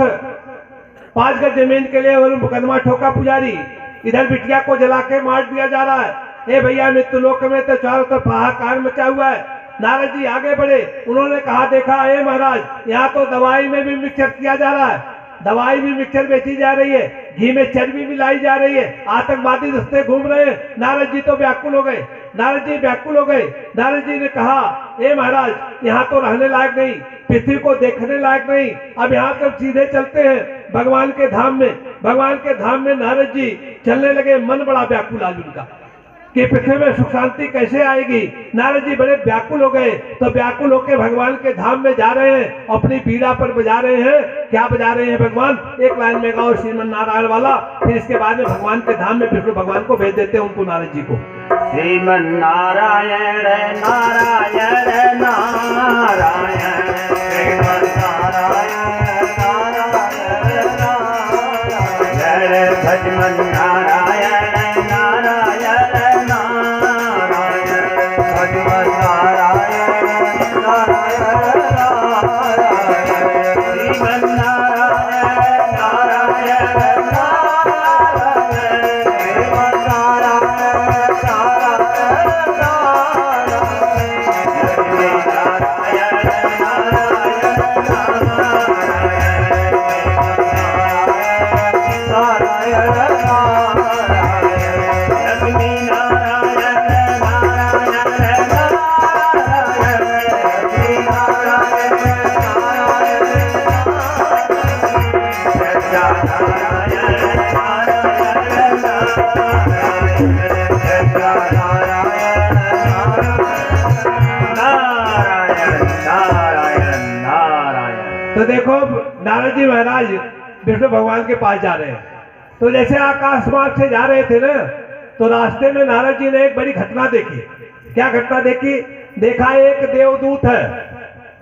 5 गज जमीन के लिए और मुकदमा ठोका पुजारी, इधर बिटिया को जला के मार दिया जा रहा है। ए भैया, मृत्यु लोक में तो चारों तरफ हाहाकार मचा हुआ है। नारद जी आगे बढ़े, उन्होंने कहा देखा ए महाराज, यहाँ तो दवाई में भी मिक्सचर किया जा रहा है, दवाई भी मिक्सचर बेची जा रही है, घी में चर्बी मिलाई जा रही है, आतंकवादी रस्ते घूम रहे हैं। नारद जी तो व्याकुल हो गए, नारद जी व्याकुल हो गए। नारद जी ने कहा ए महाराज, यहाँ तो रहने लायक नहीं, पृथ्वी को देखने लायक नहीं, अब यहाँ से सीधे चलते हैं भगवान के धाम में। भगवान के धाम में नारद जी चलने लगे। मन बड़ा व्याकुल आज उनका कि पृथ्वी में सुख शांति कैसे आएगी। नारद जी बड़े व्याकुल हो गए, तो व्याकुल होकर भगवान के धाम में जा रहे हैं, अपनी बीड़ा पर बजा रहे हैं। क्या बजा रहे हैं भगवान? एक लाइन में गाओ श्रीमन नारायण वाला, फिर इसके बाद में भगवान के धाम में विष्णु भगवान को भेज देते हैं उनको, नारद जी को। श्रीमन नारायण नारायण नारायण, श्रीमन नारायण नारायण नारायण, जय भजमन नारायण नारायण नारायण, भगवान नारायण नारायण नारायण, श्रीमन नारायण नारायण नारायण, श्रीमन नारायण नारायण तो देखो नारद जी महाराज विष्णु भगवान के पास जा रहे हैं। तो जैसे आकाश मार्ग से जा रहे थे ना, तो रास्ते में नारद जी ने एक बड़ी घटना देखी। क्या घटना देखी? देखा एक देवदूत है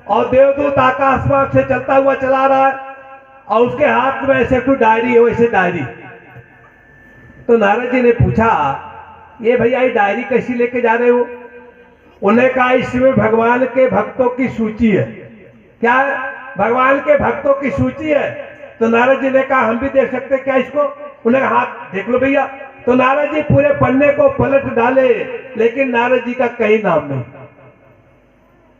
और देवदूत आकाश मार्ग से चलता हुआ चला रहा है और उसके हाथ में ऐसे एक डायरी है, वैसे डायरी। तो नारद जी ने पूछा, ये भैया ये डायरी कैसी लेके जा रहे हो? उन्हें कहा इसमें भगवान के भक्तों की सूची है। क्या है? भगवान के भक्तों की सूची है। तो नारद जी ने कहा हम भी देख सकते क्या इसको? उन्हें कहा हाथ देख लो भैया। तो नारद जी पूरे पन्ने को पलट डाले, लेकिन नारद जी का कहीं नाम नहीं।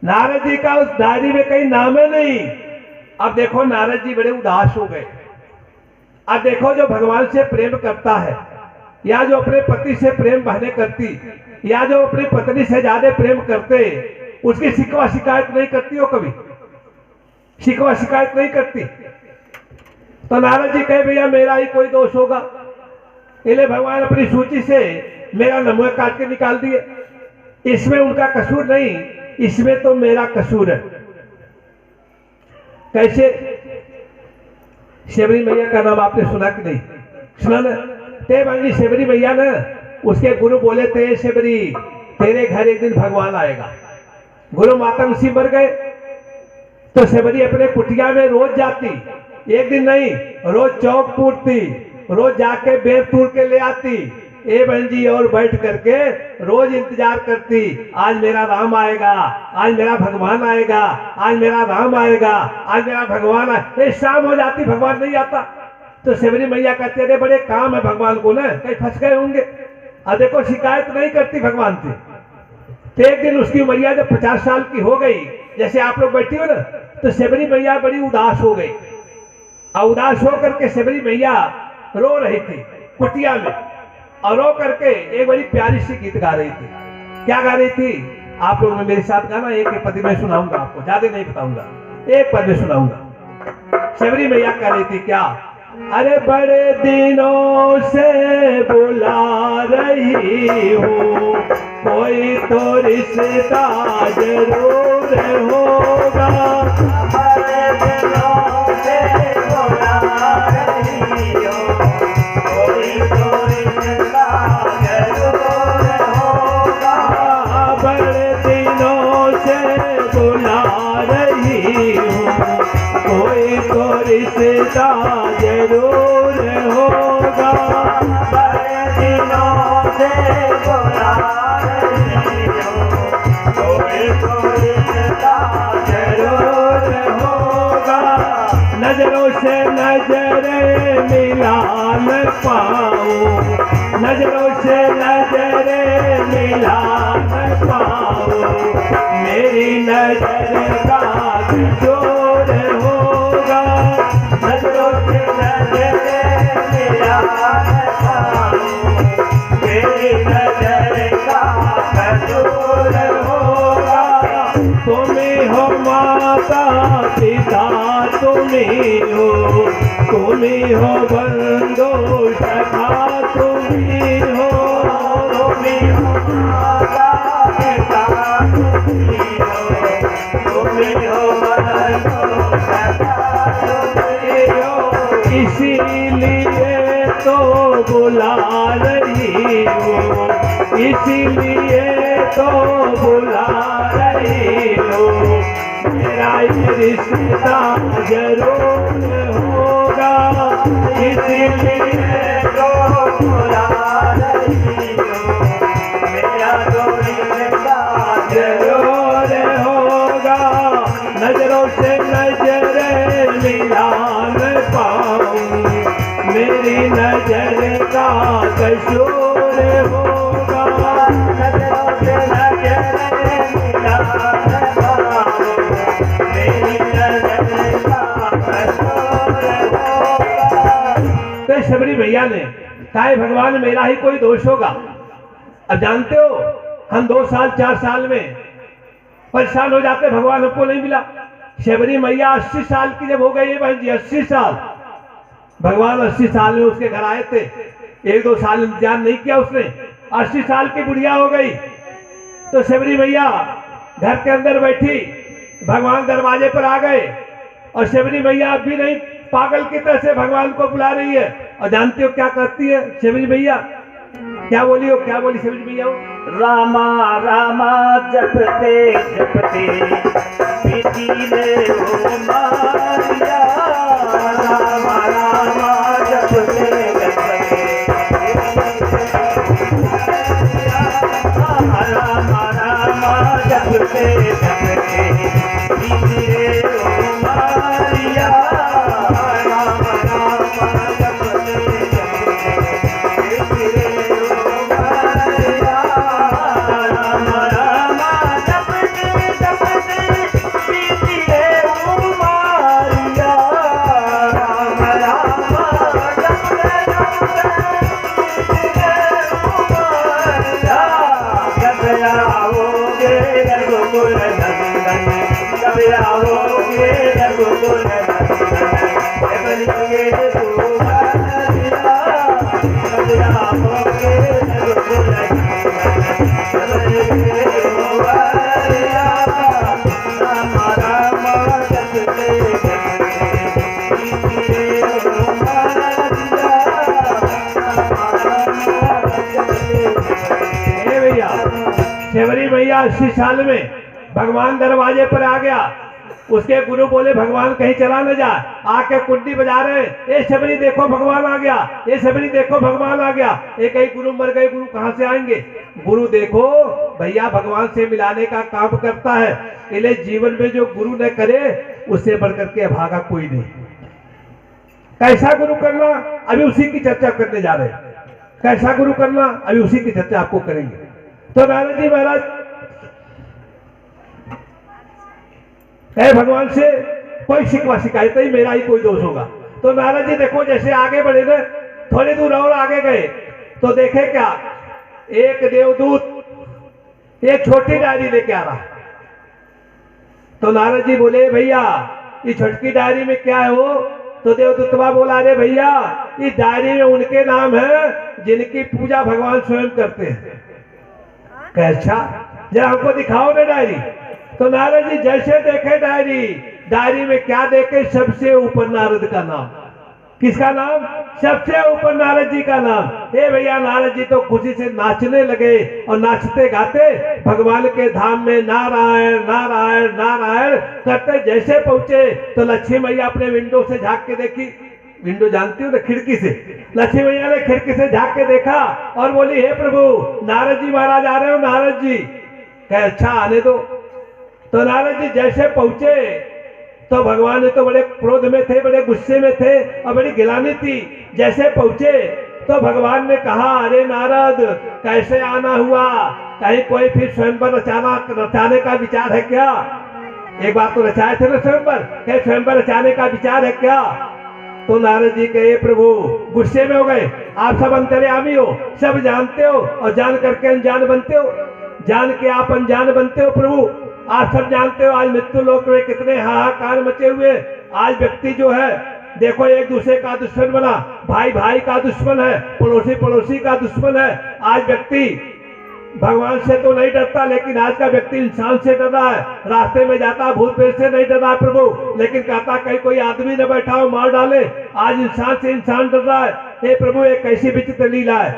नारद जी का उस डायरी में कहीं नाम है नहीं। अब देखो नारद जी बड़े उदास हो गए। अब देखो जो भगवान से प्रेम करता है, या जो अपने पति से प्रेम बहने करती, या जो अपनी पत्नी से ज्यादा प्रेम करते, उसकी शिकवा शिकायत नहीं करती हो, कभी शिकवा शिकायत नहीं करती। तो नारद जी कहे भैया मेरा ही कोई दोष होगा, इसलिए भगवान अपनी सूची से मेरा नमूना काट के निकाल दिए। इसमें उनका कसूर नहीं, इसमें तो मेरा कसूर है। कैसे? शबरी मैया का नाम आपने सुना कि नहीं? सुना ना? ते भाई शबरी मैया ना, उसके गुरु बोले थे शबरी तेरे घर एक दिन भगवान आएगा। गुरु माता उसी मर गए तो शबरी अपने कुटिया में रोज जाती, एक दिन नहीं, रोज चौक पूरती, रोज जाके बेर तूर के ले आती, ए बहन जी, और बैठ करके रोज इंतजार करती, आज मेरा राम आएगा, आज मेरा भगवान आएगा, आज मेरा राम आएगा, आज मेरा भगवान आए। शाम हो जाती, भगवान नहीं आता तो शबरी मैया कहते अरे बड़े काम है भगवान को ना, कहीं फंस गए होंगे। अब देखो शिकायत नहीं करती भगवान से। तो एक दिन उसकी उमरिया जब 50 साल की हो गई, जैसे आप लोग बैठी हो ना, तो शबरी मैया बड़ी उदास हो गई। और उदास हो करके शबरी मैया रो रही थी कुटिया में, और रो करके एक बड़ी प्यारी सी गीत गा रही थी। क्या गा रही थी? आप लोग ने मेरे साथ गाना, एक एक पद में सुनाऊंगा आपको, ज्यादा नहीं बताऊंगा, एक पद में सुनाऊंगा। शबरी मैया कह रही थी क्या? अरे बड़े दिनों से बुला रही हूँ, कोई तो रिश्ता जरूर होगा। बड़े दिनों से बुला रही हूँ, कोई तो रिश्ता जरूर होगा। बड़े दिनों से बुला रही हूँ, कोई तो रिश्ता जरूर होगा। बड़े दिनों से बुला रही हूँ, कोई तो रिश्ता जरूर होगा। नजरों से नजरें मिला न पाऊं, नजरों से नजरें मिला न पाऊं, मेरी नजर का जोर होगा। नजरों से नजरें मिला न पाऊं, मेरी नजर का कसूर होगा। तुम्ही हो माता पिता, तुम्ही हो बंधु सखा, तुम्ही हो माता पिता, तुम्ही हो बंधु सखा, तुम्ही हो। इसीलिए तो बुला रही हूँ, इसीलिए तो बुला रही हूँ, मेरा ये रिश्ता जरूर होगा। इसीलिए तो बुला रही हूँ, मेरा तो रिश्ता जरूर होगा। नजरों से नजरें मिला न पाऊं, मेरी नजर का कसूर होगा। नजरों से नजरें मिला न पाऊं, मेरी नजर का कसूर होगा। तो शबरी मैया ने कहा भगवान मेरा ही कोई दोष होगा। अब जानते हो हम 2 साल 4 साल में परेशान हो जाते, भगवान हमको नहीं मिला। शबरी मैया 80 साल की जब हो गई है बहन जी, 80 साल, भगवान 80 साल में उसके घर आए थे, 1-2 साल इंतजार नहीं किया उसने, 80 साल की बुढ़िया हो गई। तो शबरी मैया घर के अंदर बैठी, भगवान दरवाजे पर आ गए, और शबरी मैया अब भी नहीं पागल की तरह से भगवान को बुला रही है। और जानते हो क्या करती है शबरी मैया? क्या बोली हो? क्या बोली शबरी मैया? रामा रामा जपते जपते बीती रे ओ मारिया। रामा रामा जपते जपते रामा रामा जपते जपते बीती रे ओ मारिया। रामा रामा जपते जपते बीती रे ओ मारिया। रामा रामा जपते जपते बीती रे ओ मारिया। रामा रामा जपते जपते बीती रे ओ मारिया। कब आओगे रघुकुल नंदन, कब आओगे रघुकुल नंदन, लगे दुआरिया कलिया मोके शेवरी मैया 80 साल में भगवान दरवाजे पर आ गया। उसके गुरु बोले भगवान कहीं चला न जा, आके कुंडी बजा रहे हैं, ए शबरी देखो भगवान आ गया, ए शबरी देखो भगवान आ गया। एक कहीं गुरु मर गए, गुरु कहाँ से आएंगे? गुरु देखो भैया भगवान से मिलाने का काम करता है, इसलिए जीवन में जो गुरु न करे उससे बढ़कर के भागा कोई नहीं। कैसा गुरु करना अभी उसी की चर्चा करने जा रहे हैं। कैसा गुरु करना अभी उसी की चर्चा आपको करेंगे। तो नारद जी महाराज कहे भगवान से कोई शिकवा शिकायत नहीं, मेरा ही कोई दोष होगा। तो नारद जी देखो जैसे आगे बढ़े ना, थोड़ी दूर और आगे गए तो देखे क्या, एक देवदूत एक छोटी डायरी लेके आ रहा। तो नारद जी बोले भैया ये छोटकी डायरी में क्या है हो? तो देवदूतवा बोला अरे भैया इस डायरी में उनके नाम है जिनकी पूजा भगवान स्वयं करते हैं। अच्छा जरा हमको दिखाओ ना डायरी। तो नारद जी जैसे देखे डायरी, डायरी में क्या देखे? सबसे ऊपर नारद का नाम। किसका नाम? सबसे ऊपर नारद जी का नाम। हे भैया नारद जी तो खुशी से नाचने लगे और नाचते गाते भगवान के धाम में नारायण नारायण नारायण करते जैसे पहुंचे तो लक्ष्मी मैया अपने विंडो से झांक के देखी। विंडो जानती हो ना, खिड़की से। लक्ष्मी मैया ने खिड़की से झांक के देखा और बोली हे प्रभु नारद जी महाराज आ रहे हो। नारद जी कहे अच्छा आने दो। तो नारद जी जैसे पहुंचे तो भगवान ने तो बड़े क्रोध में थे, बड़े गुस्से में थे और बड़ी गिलानी थी। जैसे पहुंचे तो भगवान ने कहा अरे नारद कैसे आना हुआ? कहीं कोई फिर स्वयंवर रचाने का विचार है क्या? एक बात तो रचाए थे ना स्वयंवर, कहीं स्वयंवर रचाने का विचार है क्या? तो नारद जी कहे प्रभु गुस्से में हो गए, आप सब अंतर्यामी हो, सब जानते हो और जान करके अनजान बनते हो, जान के आप अनजान बनते हो। प्रभु आप सब जानते हो आज मृत्यु लोक में कितने हाहाकार मचे हुए। आज व्यक्ति जो है देखो एक दूसरे का दुश्मन बना, भाई भाई का दुश्मन है, पड़ोसी पड़ोसी का दुश्मन है। आज व्यक्ति भगवान से तो नहीं डरता, लेकिन आज का व्यक्ति इंसान से डर रहा है। रास्ते में जाता भूत प्रेत से नहीं डर रहा प्रभु, लेकिन कहता कहीं कोई आदमी न बैठा हो मार डाले। आज इंसान से इंसान डर रहा है। हे प्रभु एक कैसी विचित्र लीला है।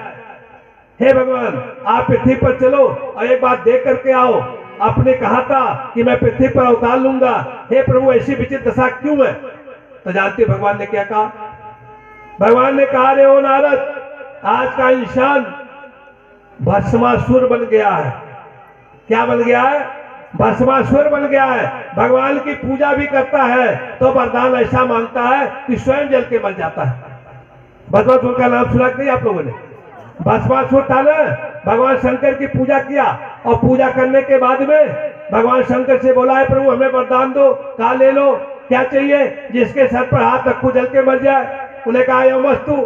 हे भगवान आप पृथ्वी पर चलो और एक बात देख करके आओ। आपने कहा था कि मैं पृथ्वी पर अवतार लूंगा। हे प्रभु ऐसी विचित्र दशा क्यों है? तो जानते भगवान ने क्या कहा? भगवान ने कहा रे ओ नारद आज का इंसान भस्मासुर बन गया है। क्या बन गया है? भस्मासुर बन गया है। भगवान की पूजा भी करता है तो वरदान ऐसा मांगता है कि स्वयं जल के मर जाता है। भस्मासुर का नाम सुना नहीं आप लोगों ने? भस्मासुर था ना, भगवान शंकर की पूजा किया और पूजा करने के बाद में भगवान शंकर से बोला है प्रभु हमें वरदान दो। कहा ले लो क्या चाहिए? जिसके सर पर हाथ रखूं जल के मर जाए। उन्हें कहा यो वस्तु।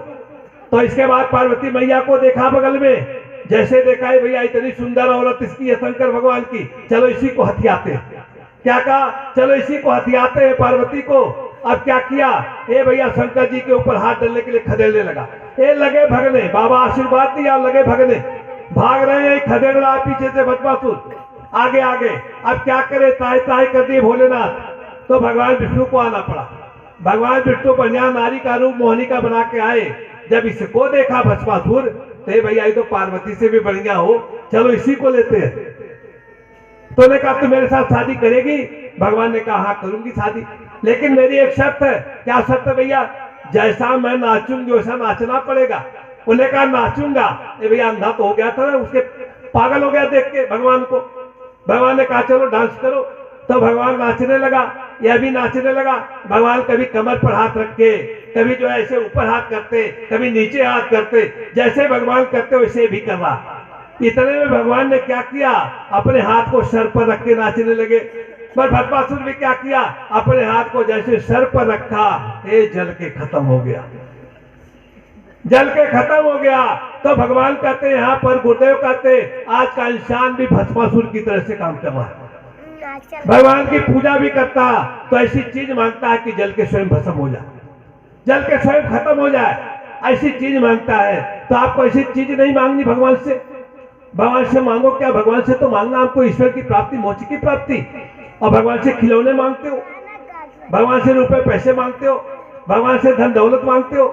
तो इसके बाद पार्वती मैया को देखा बगल में, जैसे देखा है भैया इतनी सुंदर औरत इसकी है शंकर भगवान की, चलो इसी को हथियाते। क्या कहा? चलो इसी को हथियाते हैं पार्वती को। अब क्या किया? ए भैया शंकर जी के ऊपर हाथ डालने के लिए खदेड़ने लगा। ये लगे भगने, बाबा आशीर्वाद दिया, लगे भगने, भाग रहे हैं, खदेड़ रहा पीछे से भस्मासुर आगे आगे। अब क्या करे? ताय ताय कर दिए भोलेनाथ। तो भगवान विष्णु को आना पड़ा। भगवान विष्णु बढ़िया नारी का रूप मोहिनी का बना के आए। जब इसको देखा भस्मासुर तो भैया ये तो पार्वती से भी बढ़िया हो, चलो इसी को लेते हैं। तो ने कहा तू मेरे साथ शादी करेगी? भगवान ने कहा हाँ करूंगी शादी, लेकिन मेरी एक शर्त है। क्या शर्त है भैया? जैसा मैं नाचूंगी वैसा नाचना पड़ेगा। उन्हें कहा नाचूंगा। ये भैया अंधा तो हो गया था ना, उसके पागल हो गया देख के भगवान को। भगवान ने कहा चलो डांस करो। तो भगवान नाचने लगा, यह भी नाचने लगा। भगवान कभी कमर पर हाथ रख के, कभी जो है ऐसे ऊपर हाथ करते, कभी नीचे हाथ करते, जैसे भगवान करते वैसे भी कर रहा। इतने में भगवान ने क्या किया? अपने हाथ को सर पर रख के नाचने लगे। पर भस्मासुर ने क्या किया? अपने हाथ को जैसे सर पर रखा, ये जल के खत्म हो गया, जल के खत्म हो गया। तो भगवान कहते हैं यहाँ पर, गुरुदेव कहते आज का इंसान भी भस्मासुर की तरह से काम कर रहा है। भगवान की पूजा भी करता तो ऐसी चीज मांगता है कि जल के स्वयं भस्म हो जाए। जल के स्वयं खत्म हो जाए, ऐसी चीज मांगता है। तो आपको ऐसी चीज नहीं मांगनी भगवान से। भगवान से मांगो क्या? भगवान से तो मांगना आपको ईश्वर की प्राप्ति, मोक्ष की प्राप्ति। और भगवान से खिलौने मांगते हो, भगवान से रुपए पैसे मांगते हो, भगवान से धन दौलत मांगते हो।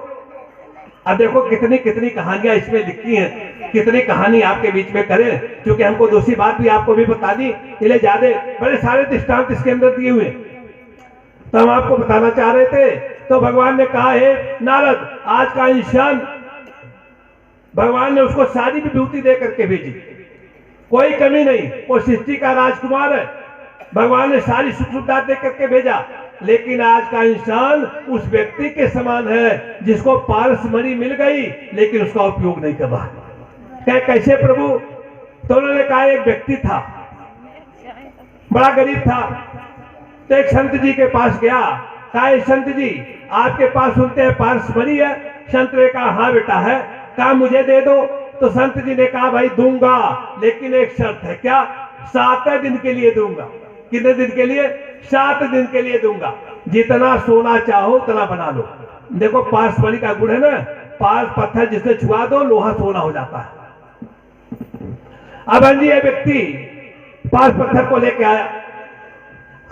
अब देखो कितनी कितनी कहानियां इसमें लिखी हैं, कितनी कहानी आपके बीच में करें, क्योंकि हमको दूसरी बात भी आपको भी बता दी, इसलिए ज्यादा बड़े सारे दृष्टांत इसके अंदर दिए हुए, तो हम आपको बताना चाह रहे थे। तो भगवान ने कहा, है नारद, आज का इंसान, भगवान ने उसको सारी विभूति दे करके भेजी, कोई कमी नहीं, वो सृष्टि का राजकुमार है, भगवान ने सारी सुख सुविधा दे करके भेजा। लेकिन आज का इंसान उस व्यक्ति के समान है जिसको पारसमणि मिल गई लेकिन उसका उपयोग नहीं कर रहा। क्या कैसे प्रभु? तो उन्होंने कहा, एक व्यक्ति था, बड़ा गरीब था, तो एक संत जी के पास गया। कहा, संत जी आपके पास सुनते हैं पारसमणि है? संत ने कहा, हाँ बेटा है। कहा, मुझे दे दो। तो संत जी ने कहा, भाई दूंगा, लेकिन एक शर्त है। क्या? 7 दिन के लिए दूंगा। कितने दिन के लिए? 7 दिन के लिए दूंगा। जितना सोना चाहो उतना बना लो। देखो पारसमणि का गुण है ना, पारस पत्थर जिसने छुआ दो लोहा सोना हो जाता है। अब ये व्यक्ति पारस पत्थर को लेके आया।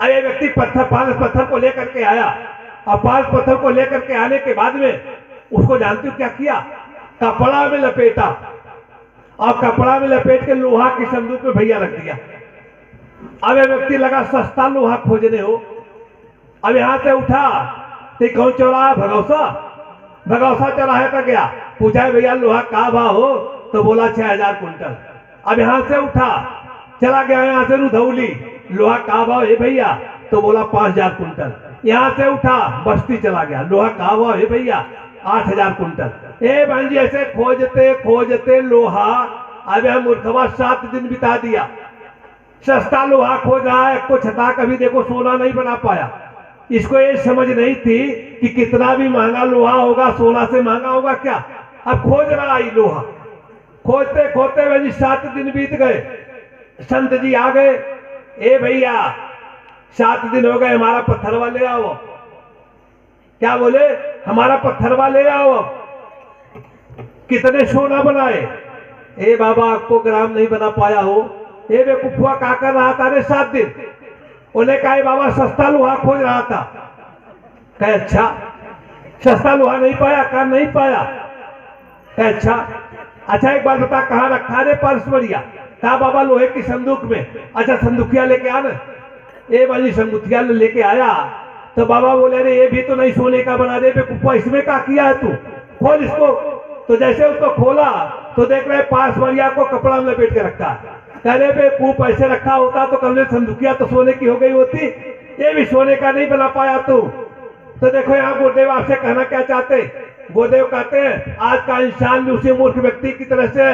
ये व्यक्ति पारस पत्थर को लेकर के आया, और पारस पत्थर को लेकर के आने के बाद में उसको जानते हो क्या किया? कपड़ा में लपेटा, और कपड़ा में लपेट के लोहा के संदूक में भैया रख दिया। अब ये व्यक्ति लगा सस्ता लोहा खोजने हो। अब यहां से उठा तो कौन चौराहा? भगौसा चौराहे पर गया, पूछा, भैया लोहा का भाव हो? तो बोला 6000 कुंटल। अब यहां से उठा, चला गया यहां से रुधौली, लोहा का भाव है भैया? तो बोला 5000 कुंटल। यहां से उठा बस्ती चला गया, लोहा का भाव है भैया? 8000 कुंटल। बहन जी ऐसे खोजते खोजते लोहा, अब यह मूर्खवा 7 दिन बिता दिया। सस्ता लोहा खोज रहा है, कुछ छता कभी देखो सोना नहीं बना पाया। इसको ये समझ नहीं थी कि कितना भी महंगा लोहा होगा सोना से महंगा होगा क्या। अब खोज रहा है लोहा, खोजते खोजते भाई 7 दिन बीत गए। संत जी आ गए, ए भैया 7 दिन हो गए, हमारा पत्थरवा ले आओ। क्या बोले? हमारा पत्थरवा ले आओ। कितने सोना बनाए? ए बाबा आपको ग्राम नहीं बना पाया हो। ये बेवकूफा क्या कर रहा था रे 7 दिन? उन्हें कहा, बाबा सस्ता लोहा खोज रहा था। कहे, अच्छा सस्ता लोहा नहीं पाया? कहा, नहीं पाया। कहे, अच्छा एक बात बता, कहाँ रखा रे पारसमणिया? कहा, बाबा लोहे की संदूक में। अच्छा संदूकिया लेके आना। ये वाली संदूकिया लेके आया तो बाबा बोले, अरे ये भी तो नहीं सोने का बना दे बेवकूफा, इसमें क्या किया है तू? खोल इसको। तो जैसे उसको खोला तो देख रहे पारसमणिया को कपड़ा में लपेट के रखा है। कह रहे बेवकूफ, ऐसे रखा होता तो कल संदूकिया तो सोने की हो गई होती, ये भी सोने का नहीं बना पाया तू। तो देखो यहाँ गुरुदेव आपसे कहना क्या चाहते? गुरुदेव कहते हैं, आज का इंसान भी उसी मूर्ख व्यक्ति की तरह से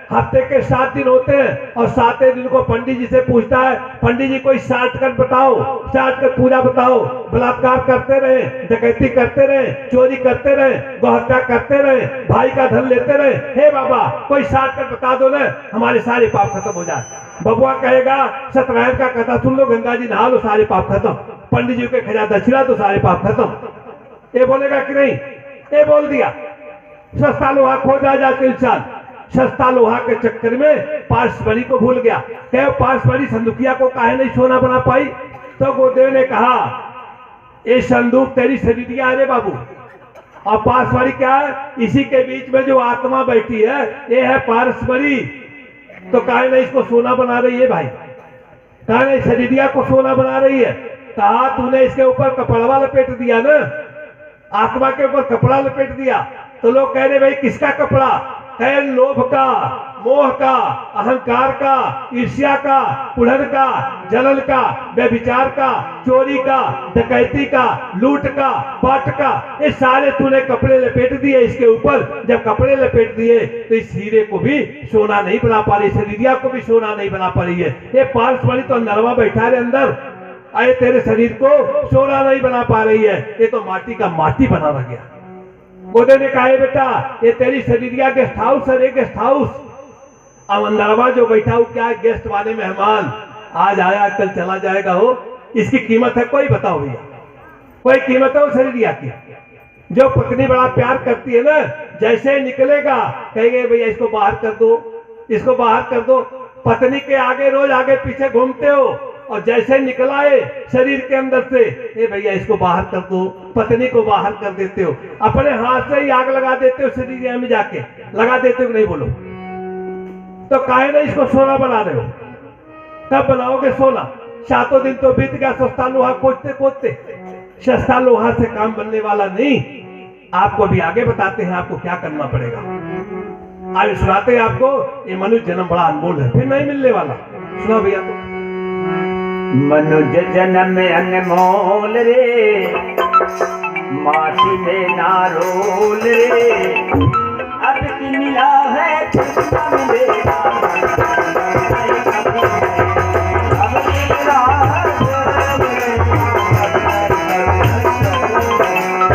हफ्ते के 7 दिन होते हैं, और 7वें दिन को पंडित जी से पूछता है, पंडित जी कोई शॉर्टकट बताओ, शॉर्टकट पूजा बताओ। बलात्कार करते रहे, डकैती करते रहे, चोरी करते रहे, गौहत्या करते रहे, भाई का धन लेते रहे, हे बाबा कोई शॉर्टकट बता दो ना, हमारे सारे पाप खत्म हो जाए। बबुआ कहेगा, सत्यनारायण का कथा सुन लो, गंगा जी नहा लो, सारे पाप खत्म। पंडित जी के खजा दक्षिणा तो सारे पाप खत्म। ये बोलेगा कि नहीं? ये बोल दिया। सस्ता लोहा खोजा जाके इंसान सस्ता लोहा के चक्कर में पारसमणि को भूल गया। क्या पारसमणि संदूकिया को काहे नहीं सोना बना पाई? तो गुरुदेव ने कहा, ये संदूक तेरी शरीरिया है रे बाबू, और पारसमणि क्या है? इसी के बीच में जो आत्मा बैठी है ये है पारसमणि। तो काहे नहीं इसको सोना बना रही है भाई? काहे नहीं शरीरिया को सोना बना रही है? कहा, तूने इसके ऊपर कपड़ा लपेट दिया ना, आत्मा के ऊपर कपड़ा लपेट दिया। तो लोग कह रहे, भाई किसका कपड़ा? कहे, लोभ का, मोह का, अहंकार का, ईर्ष्या का, कुढ़न का, जलन का, व्यभिचार का, चोरी का, डकैती का, लूट का, पाट का, ये सारे तूने कपड़े लपेट दिए इसके ऊपर। जब कपड़े लपेट दिए तो इस हीरे को भी सोना नहीं बना पा रही, शरीरिया को भी सोना नहीं बना पा रही है। ये पारसमणि तो नरवा बैठा है अंदर, आए तेरे शरीर को सोना नहीं बना पा रही है, ये तो माटी का माटी बना रह गया। गुरुदेव ने कहा, बेटा ये तेरी शरीरिया गेस्ट हाउस है, गेस्ट हाउस। अब नरवा जो बैठा हो क्या गेस्ट वाले मेहमान, आज आया कल चला जाएगा हो, इसकी कीमत है कोई? बताओ भैया, कोई कीमत है वो शरीरिया की? जो पत्नी बड़ा प्यार करती है ना, जैसे निकलेगा कहेंगे भैया इसको बाहर कर दो, इसको बाहर कर दो। पत्नी के आगे रोज आगे पीछे घूमते हो और जैसे निकलाए शरीर के अंदर से, ए भैया इसको बाहर कर दो, पत्नी को बाहर कर देते हो। अपने हाथ से ही आग लगा देते हो शरीर में जाके, लगा देते हो नहीं बोलो तो काहे ना इसको सोना बना रहे हो। कब बनाओगे सोना? 7 दिन तो बीत गया सस्ता लोहा खोजते खोजते। सस्ता लोहा से काम बनने वाला नहीं। आपको भी आगे बताते हैं आपको क्या करना पड़ेगा। आज सुनाते हैं आपको, ये मनुष्य जन्म बड़ा अनमोल है, फिर नहीं मिलने वाला। सुना भैया तो। मनुष्य जन्म अनमोल रे, माटी में ना रोल रे, अब की मिला है फिर न मिलेगा।